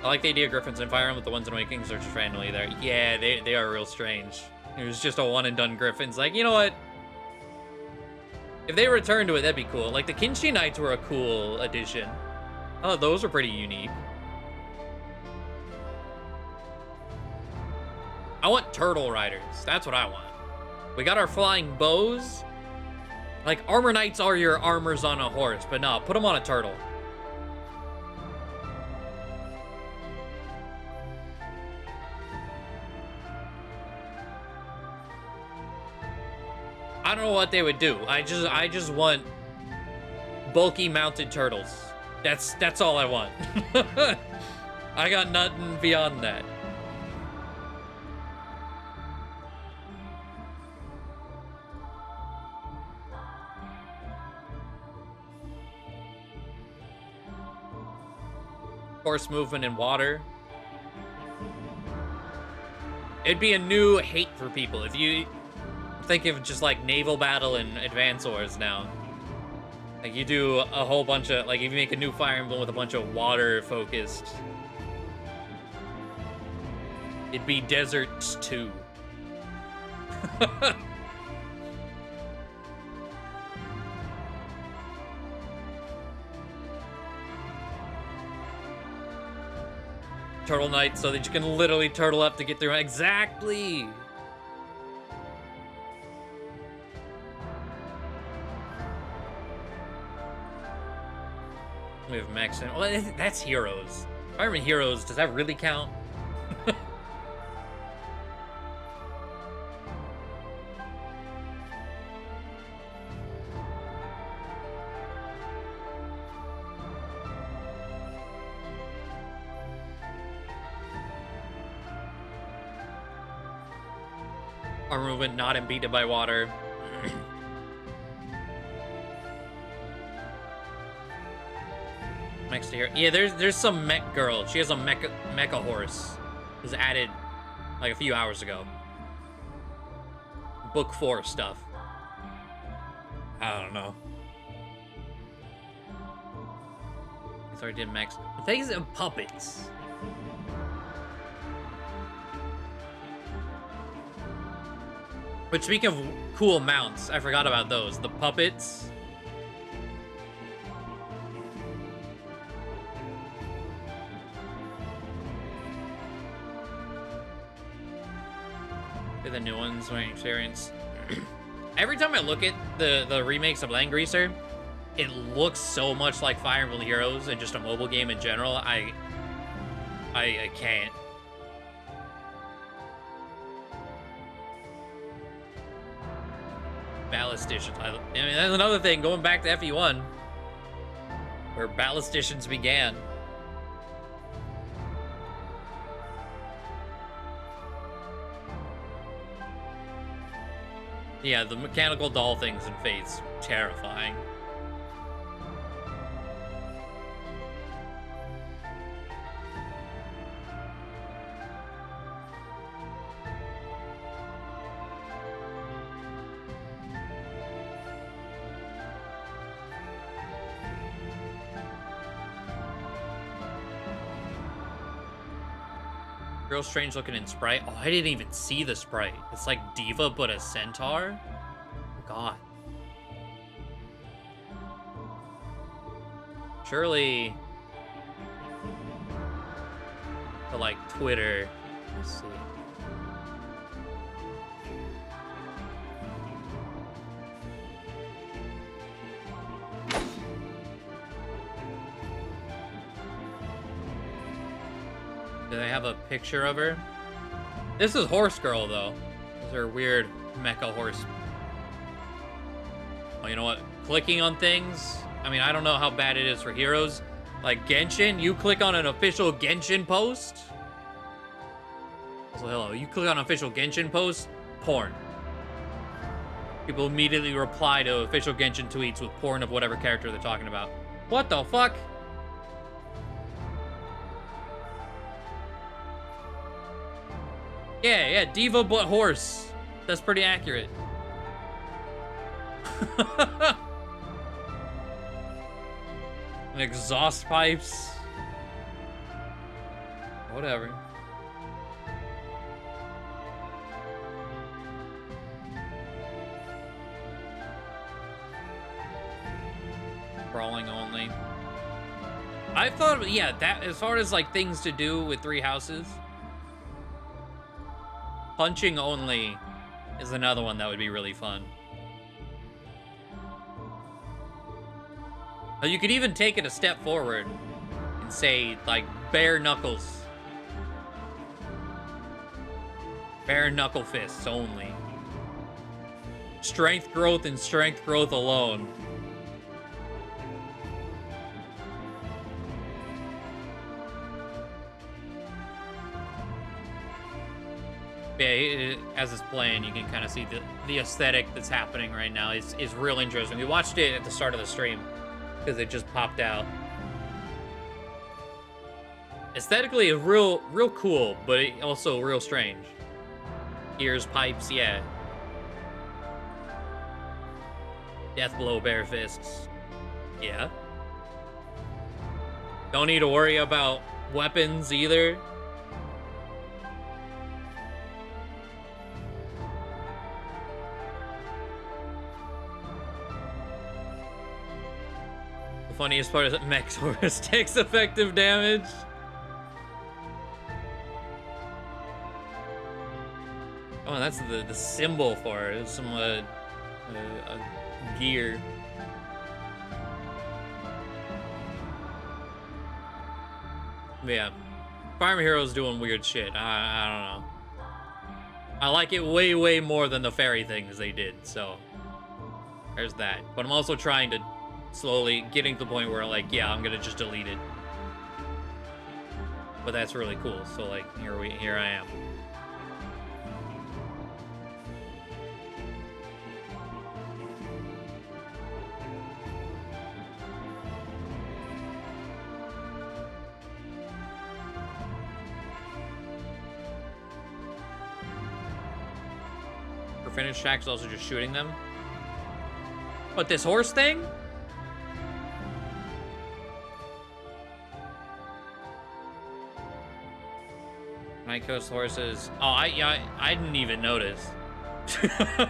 I like the idea of Griffins in Fire Emblem, but the ones in Awakenings are just randomly there. Yeah, they are real strange. It was just a one-and-done Griffins. Like, you know what? If they return to it, that'd be cool. Like, the Kinshi Knights were a cool addition. Oh, those were pretty unique. I want Turtle Riders. That's what I want. We got our flying bows. Like, Armor Knights are your armors on a horse, but no, put them on a turtle. I don't know what they would do. I just want bulky mounted turtles. That's all I want. I got nothing beyond that. Horse movement in water. It'd be a new hate for people if you think of just like naval battle and advance wars now. Like you do a whole bunch of, like if you make a new Fire Emblem with a bunch of water focused, it'd be Deserts 2. Turtle Knight so that you can literally turtle up to get through. Exactly. We have mechs in. Well, that's Heroes. Fire Emblem Heroes, does that really count? Armor movement not impeded by water. Next to here. Yeah, there's some mech girl. She has a mecha horse. It was added like a few hours ago. Book 4 stuff. I don't know. I already did mechs. Things and puppets. But speaking of cool mounts, I forgot about those. The puppets. They're the new ones when I experience. Every time I look at the remakes of Land Greaser, it looks so much like Fire Emblem Heroes and just a mobile game in general. I can't. Ballisticians. I mean, that's another thing, going back to FE1, where ballisticians began. Yeah, the mechanical doll things in Fate's terrifying. Real strange looking in sprite. Oh, I didn't even see the sprite. It's like Diva, but a centaur? God. Surely... to like Twitter. Let's see. Do they have a picture of her? This is Horse Girl, though. Those are weird mecha horse. Oh, you know what? Clicking on things? I mean, I don't know how bad it is for Heroes. Like Genshin, you click on an official Genshin post. Also, hello. You click on an official Genshin post, porn. People immediately reply to official Genshin tweets with porn of whatever character they're talking about. What the fuck? Yeah, Diva but horse. That's pretty accurate. And exhaust pipes. Whatever. Brawling only. I thought, yeah, that as far as like things to do with Three Houses, punching only is another one that would be really fun. You could even take it a step forward and say, like, bare knuckles. Bare knuckle fists only. Strength growth and strength growth alone. Yeah, as it's playing, you can kind of see the aesthetic that's happening right now. It's real interesting. We watched it at the start of the stream because it just popped out. Aesthetically, it's real cool, but also real strange. Ears, pipes, yeah. Death blow, bare fists. Yeah. Don't need to worry about weapons either. The funniest part is that Mech Taurus takes effective damage. Oh, that's the symbol for it. It's some gear. Yeah, Farm Hero's doing weird shit. I don't know. I like it way more than the fairy things they did. So there's that. But I'm also trying to slowly getting to the point where like, yeah, I'm gonna just delete it. But that's really cool. So like, here I am. Finish tracks also just shooting them. What, this horse thing? Night Coast horses. Oh, I didn't even notice.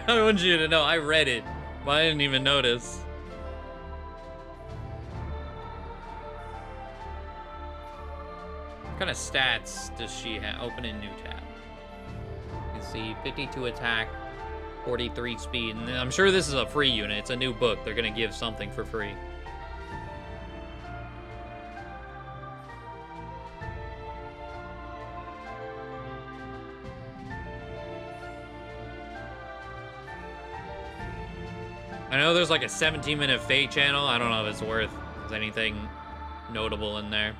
I want you to know, I read it, but I didn't even notice. What kind of stats does she have? Open in new tab. You can see 52 attack, 43 speed, and I'm sure this is a free unit. It's a new book. They're gonna give something for free. I know there's like a 17-minute Fate channel. I don't know if it's worth anything notable in there.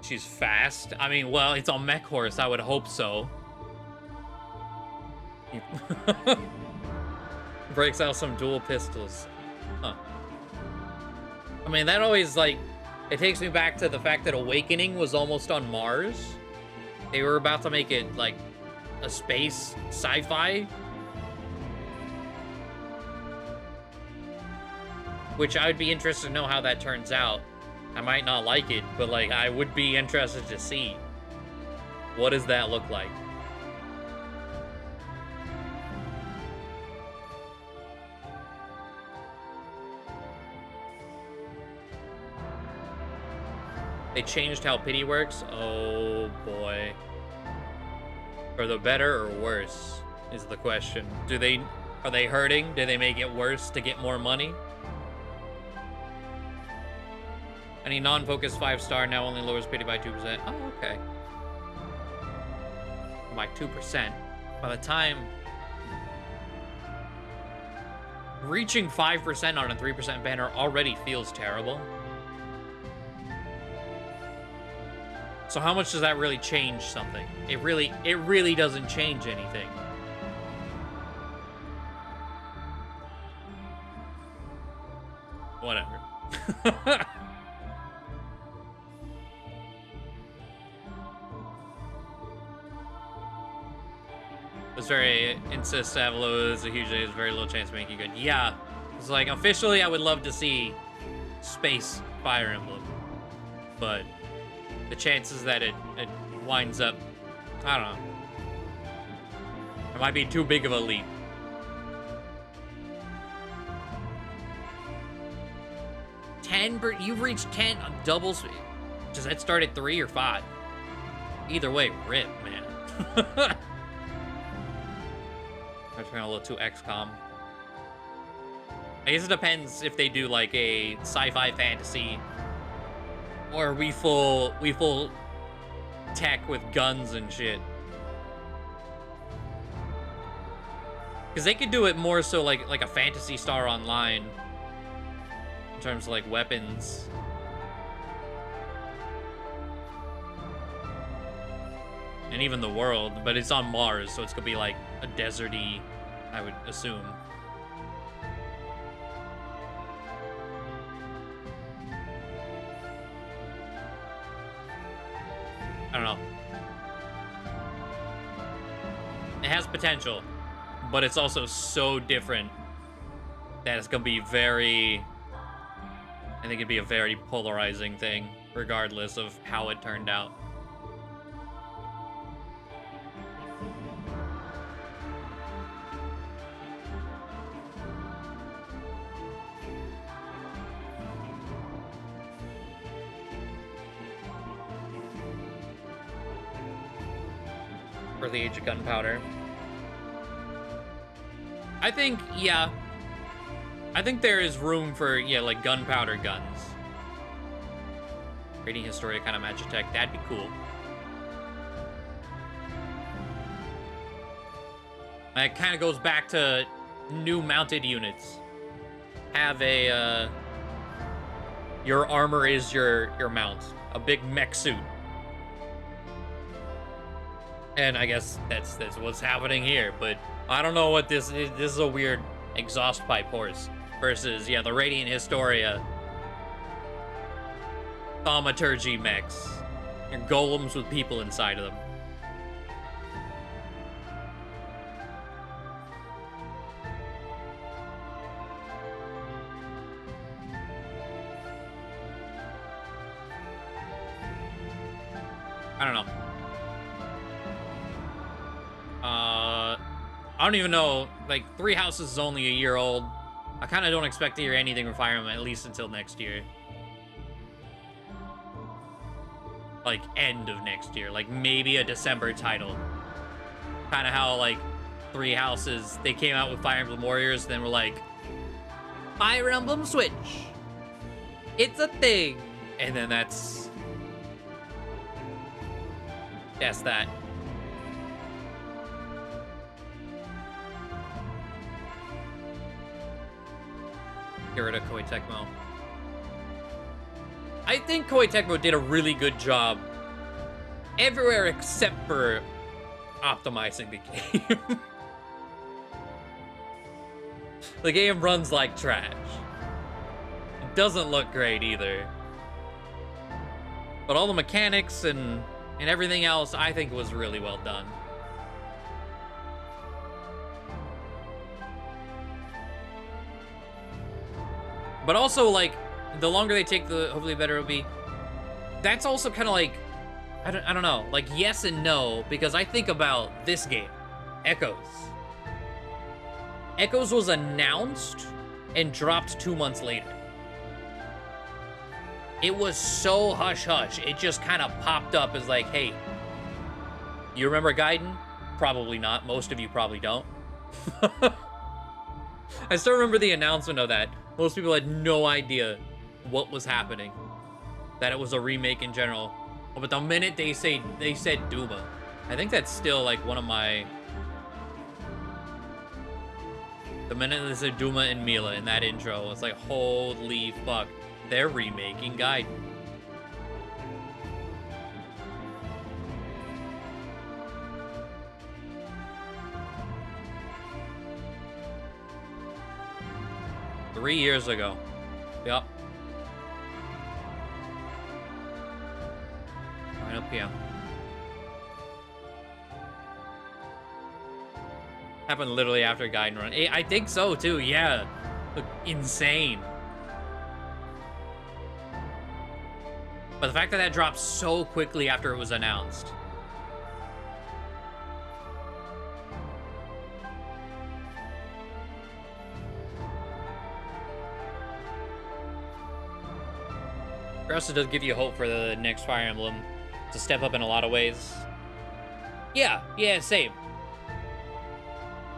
She's fast. I mean, well, it's on Mech Horse. I would hope so. Breaks out some dual pistols. Huh. I mean, that always, like, it takes me back to the fact that Awakening was almost on Mars. They were about to make it, like, a space sci-fi. Which I would be interested to know how that turns out. I might not like it, but like I would be interested to see what does that look like. They changed how pity works. Oh boy. For the better or worse is the question. Are they hurting? Do they make it worse to get more money? Any non-focused 5-star now only lowers pity by 2%. Oh, okay. By 2%. By the time... reaching 5% on a 3% banner already feels terrible. So how much does that really change something? It really doesn't change anything. Whatever. It's very insists to have low. It's a huge. There's very little chance of making good. Yeah, it's like officially, I would love to see Space Fire Emblem, but the chances that it winds up, I don't know. It might be too big of a leap. You've reached 10 doubles. Does that start at 3 or 5? Either way, rip, man. I'm trying a little too XCOM. I guess it depends if they do like a sci-fi fantasy, or we full tech with guns and shit. Because they could do it more so like a Phantasy Star Online in terms of like weapons. And even the world, but it's on Mars, so it's gonna be like a deserty, I would assume. I don't know. It has potential, but it's also so different that it's gonna be very, I think it'd be a very polarizing thing, regardless of how it turned out. For the Age of Gunpowder. I think, yeah. I think there is room for, yeah, like gunpowder guns. Rating Historia kind of Magitech, that'd be cool. It kind of goes back to new mounted units. Have a, your armor is your mount. A big mech suit. And I guess that's what's happening here, but I don't know what this is. This is a weird exhaust pipe horse versus, yeah, the Radiant Historia thaumaturgy mechs. Your golems with people inside of them. I don't know. I don't even know, like, Three Houses is only a year old. I kind of don't expect to hear anything from Fire Emblem at least until next year. Like, end of next year. Like, maybe a December title. Kind of how, like, Three Houses, they came out with Fire Emblem Warriors, then were like, Fire Emblem Switch. It's a thing. And then that's that. Get rid of Koei Tecmo. I think Koei Tecmo did a really good job everywhere except for optimizing the game. The game runs like trash. It doesn't look great either. But all the mechanics and everything else, I think was really well done. But also, like, the longer they take, the hopefully better it'll be. That's also kind of like, I don't know, like yes and no, because I think about this game, Echoes. Echoes was announced and dropped 2 months later. It was so hush-hush, it just kind of popped up as like, hey, you remember Gaiden? Probably not, most of you probably don't. I still remember the announcement of that. Most people had no idea what was happening, that it was a remake in general. But the minute they said Duma, I think that's still like one of my. The minute they said Duma and Mila in that intro, it's like, holy fuck, they're remaking Gaiden. Three years ago. Yup. Right up here. Happened literally after Gaiden Run. I think so too, yeah. Look, insane. But the fact that that dropped so quickly after it was announced. It also does give you hope for the next Fire Emblem to step up in a lot of ways. Yeah, same.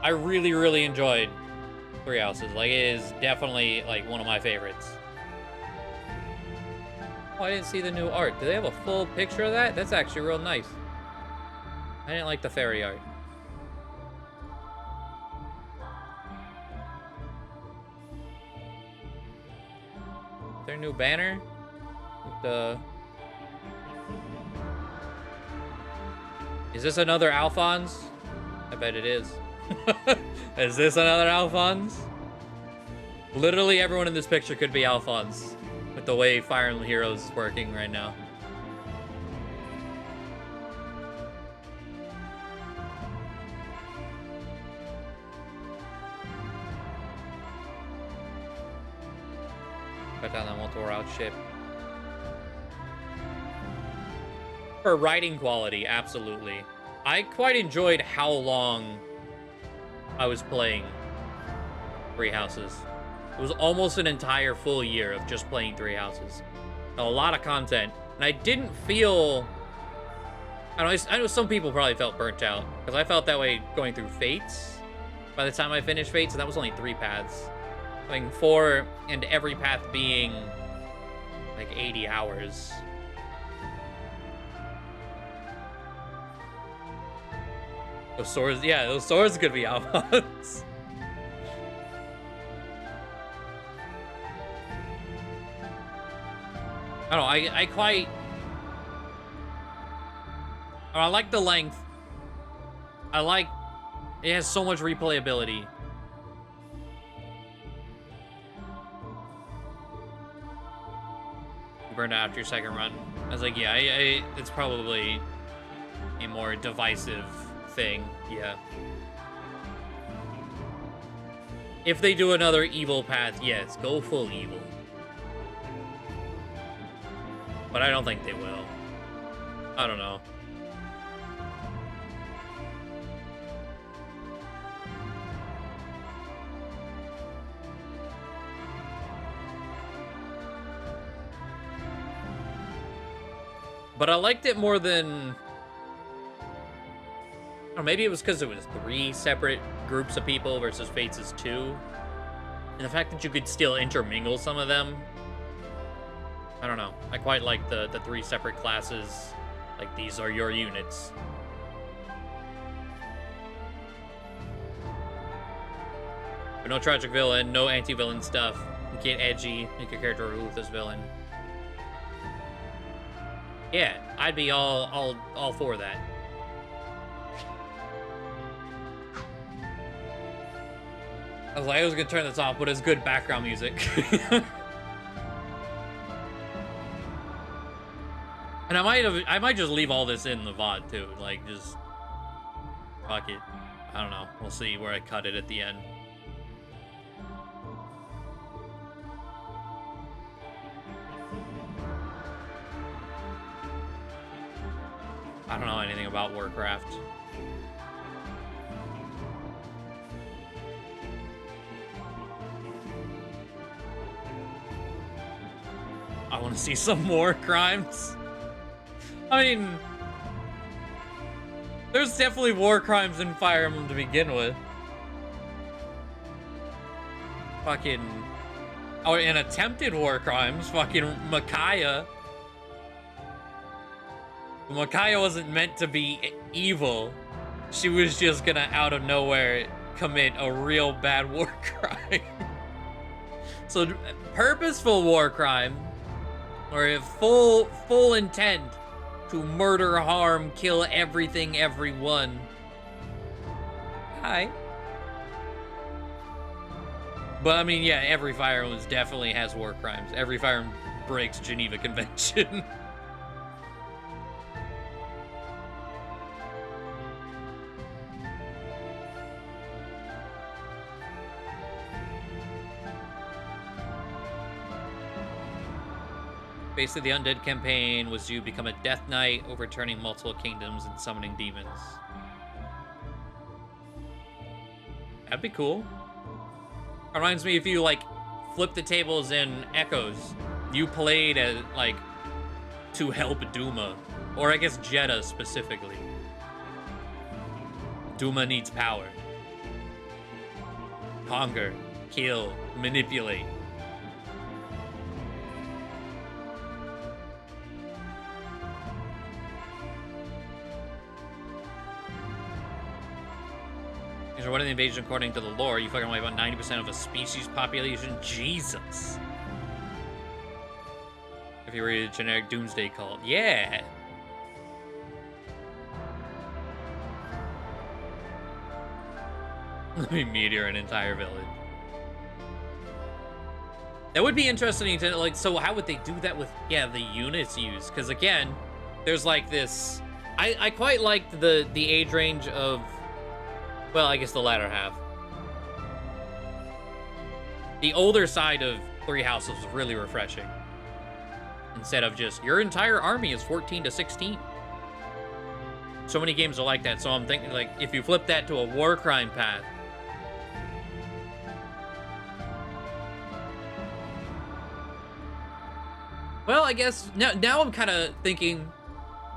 I really, really enjoyed Three Houses. Like, it is definitely, like, one of my favorites. Oh, I didn't see the new art. Do they have a full picture of that? That's actually real nice. I didn't like the fairy art. Their new banner? Is this another Alphonse? I bet it is. Is this another Alphonse? Literally everyone in this picture could be Alphonse with the way Fire Emblem Heroes is working right now. Cut down that multiple route ship. For writing quality, absolutely. I quite enjoyed how long I was playing Three Houses. It was almost an entire full year of just playing Three Houses. A lot of content. And I didn't feel... I know some people probably felt burnt out, because I felt that way going through Fates. By the time I finished Fates, and that was only 3 paths. Having 4, and every path being like 80 hours. Those swords, yeah, those swords could be outbounds. I don't know, I like the length. I like, it has so much replayability. You burned out after your second run. I was like, yeah, it's probably a more divisive thing, yeah. If they do another evil path, yes, go full evil. But I don't think they will. I don't know. But I liked it more than... Or maybe it was because it was 3 separate groups of people versus Fates is 2. And the fact that you could still intermingle some of them. I don't know. I quite like the 3 separate classes. Like, these are your units. But no tragic villain, no anti-villain stuff. You get edgy, make your character a ruthless villain. Yeah, I'd be all for that. I was like, I was gonna turn this off, but it's good background music. And I might just leave all this in the VOD too. Like, just fuck it. I don't know. We'll see where I cut it at the end. I don't know anything about Warcraft. I want to see some more crimes. I mean, there's definitely war crimes in Fire Emblem to begin with. Fucking... Oh, and attempted war crimes. Fucking Micaiah. Micaiah wasn't meant to be evil. She was just gonna, out of nowhere, commit a real bad war crime. So, purposeful war crime, or a full intent to murder, harm, kill everything, everyone. Hi. But I mean, yeah, every Fire Emblem definitely has war crimes. Every Fire Emblem breaks Geneva Convention. Basically, the Undead campaign was you become a Death Knight, overturning multiple kingdoms and summoning demons. That'd be cool. Reminds me, if you, like, flip the tables in Echoes, you played as, like, to help Duma. Or I guess Jeddah specifically. Duma needs power. Conquer, kill, manipulate. So what are the invasion according to the lore? You fucking away about 90% of a species population? Jesus. If you were a generic doomsday cult. Yeah. Let me meteor an entire village. That would be interesting to, like, so how would they do that with, yeah, the units used? Because again, there's like this, I quite liked the age range of, well, I guess the latter half. The older side of Three houses was really refreshing. Instead of just, your entire army is 14 to 16. So many games are like that, so I'm thinking, like, if you flip that to a war crime path. Well, I guess, now I'm kind of thinking,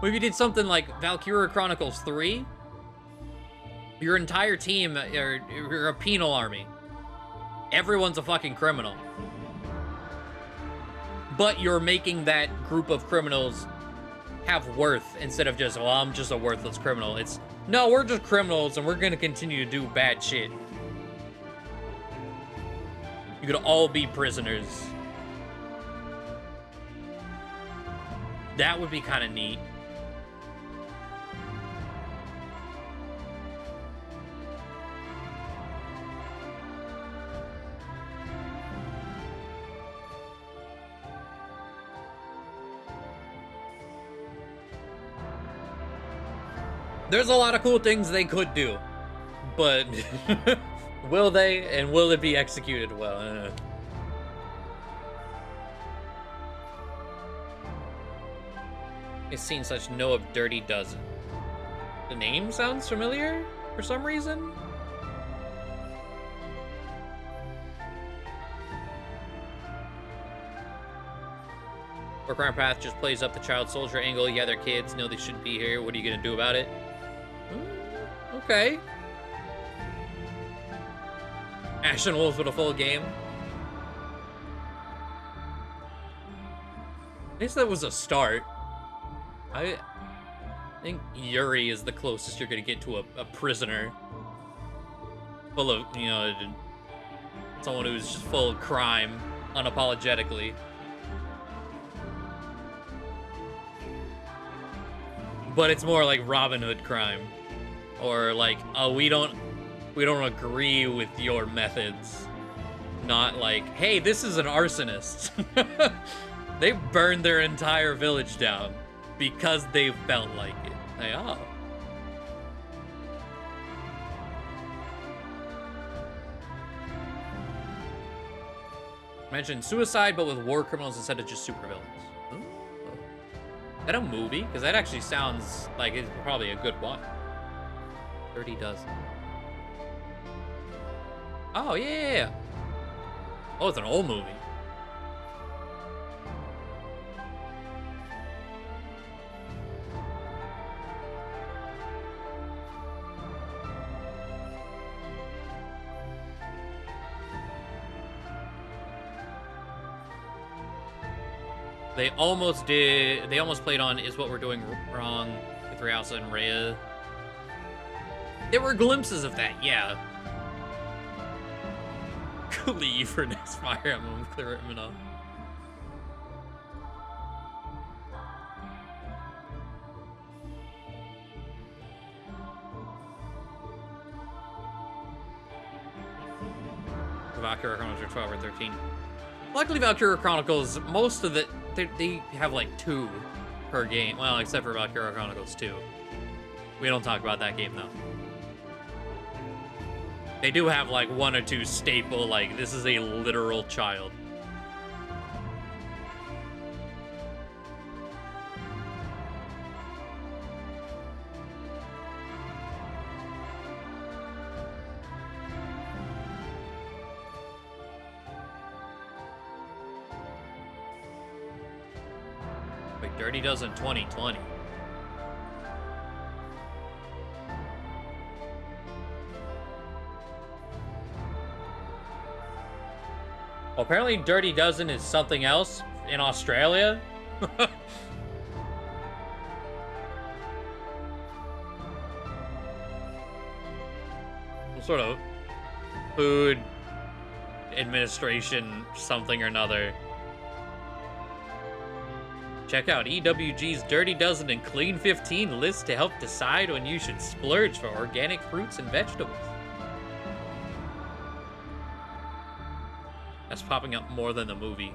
maybe you did something like Valkyria Chronicles 3. Your entire team, you're a penal army. Everyone's a fucking criminal. But you're making that group of criminals have worth instead of just, well, I'm just a worthless criminal. It's, no, we're just criminals and we're gonna continue to do bad shit. You could all be prisoners. That would be kind of neat. There's a lot of cool things they could do, but will they, and will it be executed well? I've seen such know of Dirty Dozen. The name sounds familiar for some reason. Workaround Path just plays up the child soldier angle. Yeah, they're kids. No, they shouldn't be here. What are you gonna do about it? Okay. Ashen Wolves with a full game. At least that was a start. I think Yuri is the closest you're gonna get to a prisoner. Full of, you know, someone who's just full of crime, unapologetically. But it's more like Robin Hood crime. Or like, oh, we don't agree with your methods. Not like, hey, this is an arsonist. They burned their entire village down because they felt like it. Like, oh. Imagine suicide, but with war criminals instead of just supervillains. Is that a movie? Because that actually sounds like it's probably a good one. 30 Dozen. Oh, yeah. Oh, it's an old movie. They almost played on Is What We're Doing Wrong with Ryausa and Rhea. There were glimpses of that, yeah. Leave for next Fire Emblem, clear him enough. Valkyria Chronicles are 12 or 13. Luckily, Valkyria Chronicles, most of the they have like 2 per game. Well, except for Valkyria Chronicles 2. We don't talk about that game though. They do have like 1 or 2 staple, like this is a literal child. Wait, Dirty Dozen 2020. Well, apparently Dirty Dozen is something else in Australia. Some sort of food administration something or another. Check out EWG's Dirty Dozen and Clean 15 list to help decide when you should splurge for organic fruits and vegetables. That's popping up more than the movie.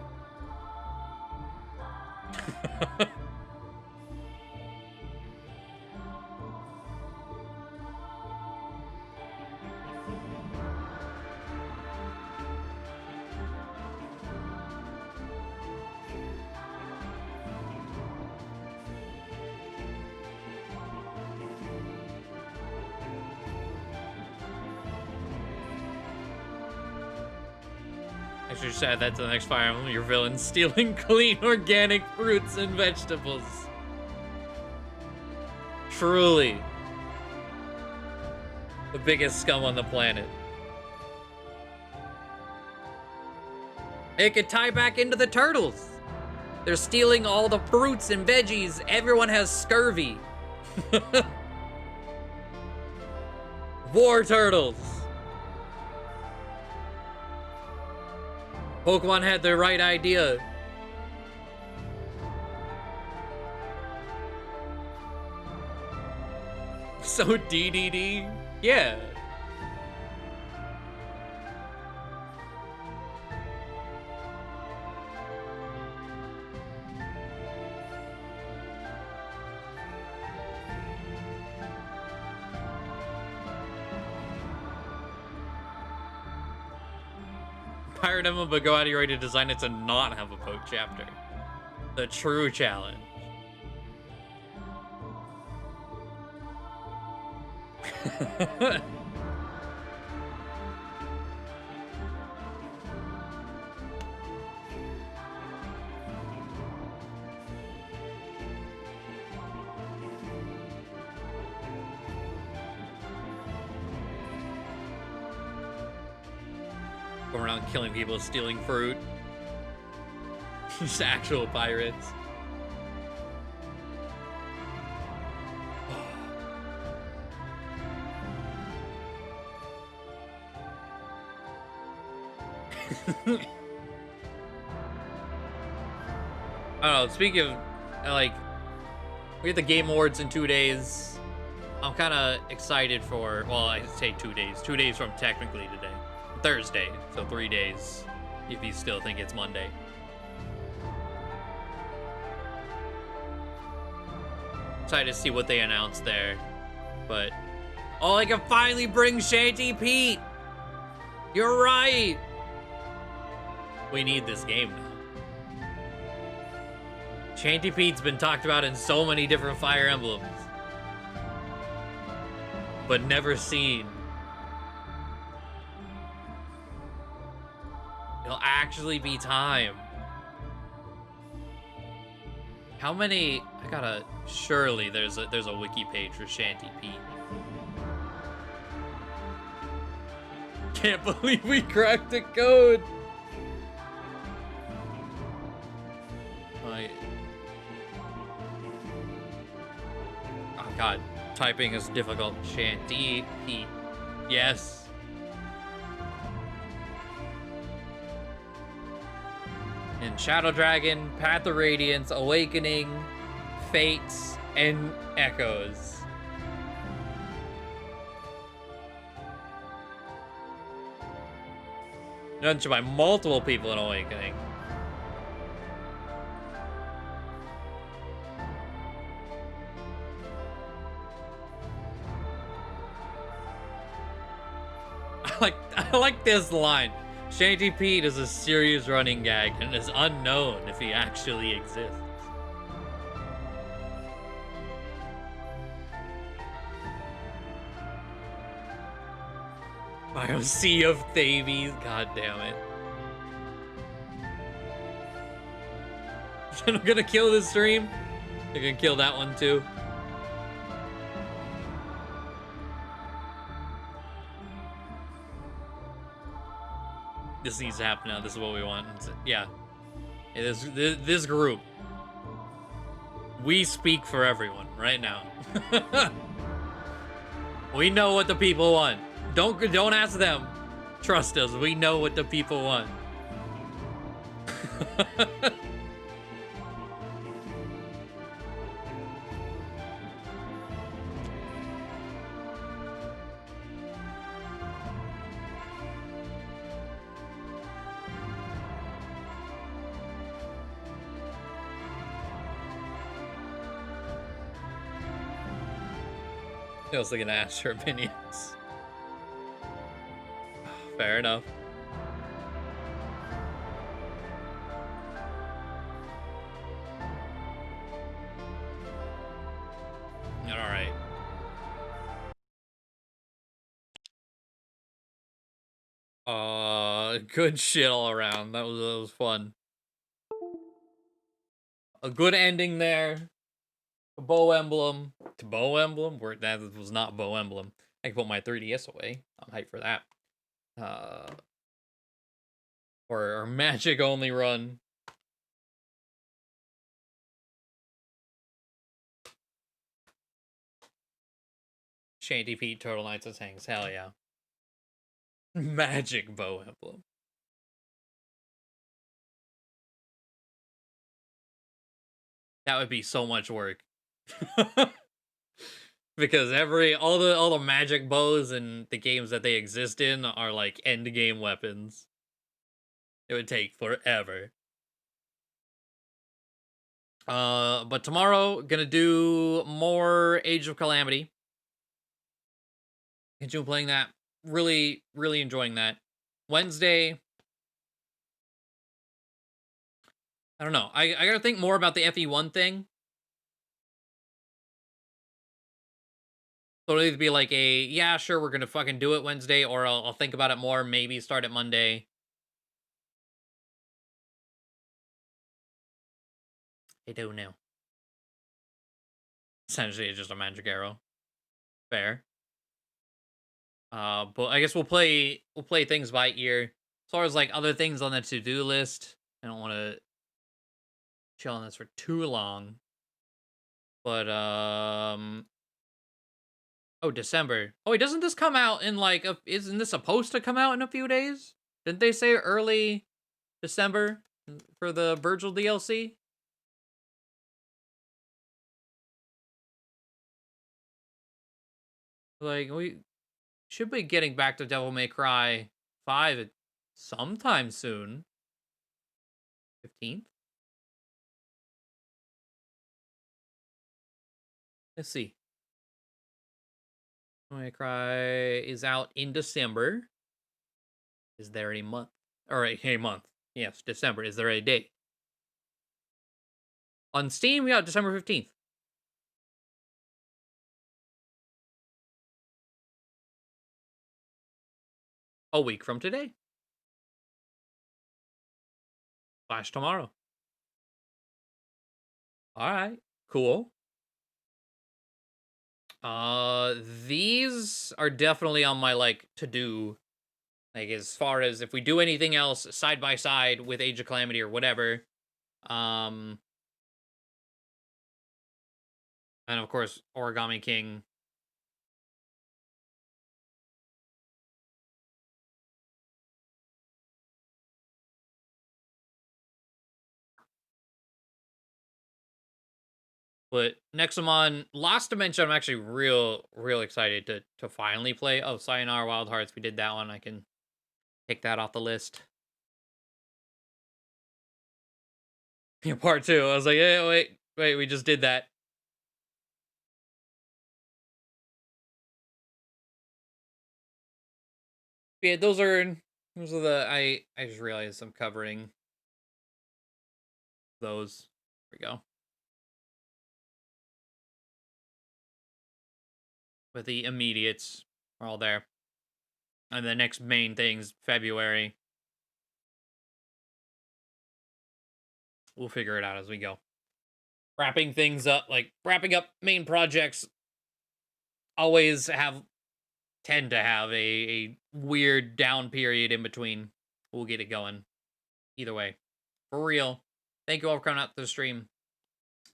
I should just add that to the next Fire Emblem. Your villain stealing clean organic fruits and vegetables. Truly. The biggest scum on the planet. It could tie back into the turtles. They're stealing all the fruits and veggies. Everyone has scurvy. War turtles. Pokemon had the right idea. So DDD? Yeah. Pirate Emblem, but go out of your way to design it to not have a poke chapter. The true challenge. Go around killing people, stealing fruit. Just actual pirates. I don't know, speaking of, like, we get the Game Awards in 2 days. I'm kind of excited for, well, I say 2 days. 2 days from technically today. Thursday, so 3 days, if you still think it's Monday. Excited to see what they announced there. But, oh, I can finally bring Shanty Pete! You're right! We need this game now. Shanty Pete's been talked about in so many different Fire Emblems, but never seen. It'll actually be time. How many? I gotta. Surely there's a wiki page for Shanty Pete. Can't believe we cracked the code. Oh god, typing is difficult. Shanty Pete. Yes. And Shadow Dragon, Path of Radiance, Awakening, Fates, and Echoes. Mentioned by multiple people in Awakening. I like this line. Shanty Pete is a serious running gag and is unknown if he actually exists. Sea of Thavies, god damn it. I'm gonna kill this stream. They're gonna kill that one too. This needs to happen now. This is what we want. Yeah. This group. We speak for everyone right now. We know what the people want. Don't ask them. Trust us. We know what the people want. I was gonna ask her opinions. Fair enough. Alright. good shit all around. That was fun. A good ending there. A bow emblem. To bow emblem? Where that was not bow emblem. I can put my 3DS away. I'm hyped for that. Or magic only run. Shanty Pete, Turtle Knights of Hangs. Hell yeah. Magic bow emblem. That would be so much work. Because all the magic bows and the games that they exist in are like end game weapons. It would take forever. But tomorrow gonna do more Age of Calamity. Continue playing that. Really, really enjoying that. Wednesday, I don't know. I gotta think more about the FE1 thing. So it'll either be like yeah, sure, we're gonna fucking do it Wednesday, or I'll think about it more, maybe start it Monday. I don't know. Essentially, it's just a magic arrow. Fair. But I guess we'll play things by ear. As far as like other things on the to-do list, I don't want to chill on this for too long. But oh, December. Oh, wait, doesn't this come out in like isn't this supposed to come out in a few days? Didn't they say early December for the Virgil DLC? Like, we should be getting back to Devil May Cry 5 sometime soon. 15th? Let's see. Devil May Cry is out in December. Is there a month? Or a month. Yes, December. Is there a date? On Steam, we got December 15th. A week from today. / tomorrow. Alright, cool. These are definitely on my, like, to-do. Like, as far as if we do anything else side by side with Age of Calamity or whatever. And of course, Origami King. But next I'm on Lost Dimension. I'm actually real excited to finally play. Oh, Sayonara Wild Hearts. We did that one. I can take that off the list. Yeah, part 2. I was like, hey, wait, we just did that. Yeah, those are the I just realized I'm covering those. There we go. But the immediates are all there. And the next main thing's February. We'll figure it out as we go. Wrapping things up, like wrapping up main projects always tend to have a weird down period in between. We'll get it going. Either way. For real. Thank you all for coming out to the stream.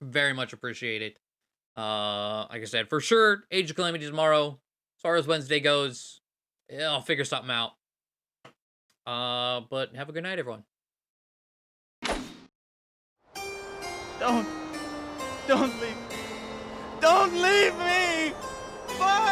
Very much appreciate it. Like I said, for sure, Age of Calamity tomorrow. As far as Wednesday goes, yeah, I'll figure something out. But have a good night, everyone. Don't leave me. Don't leave me! Bye!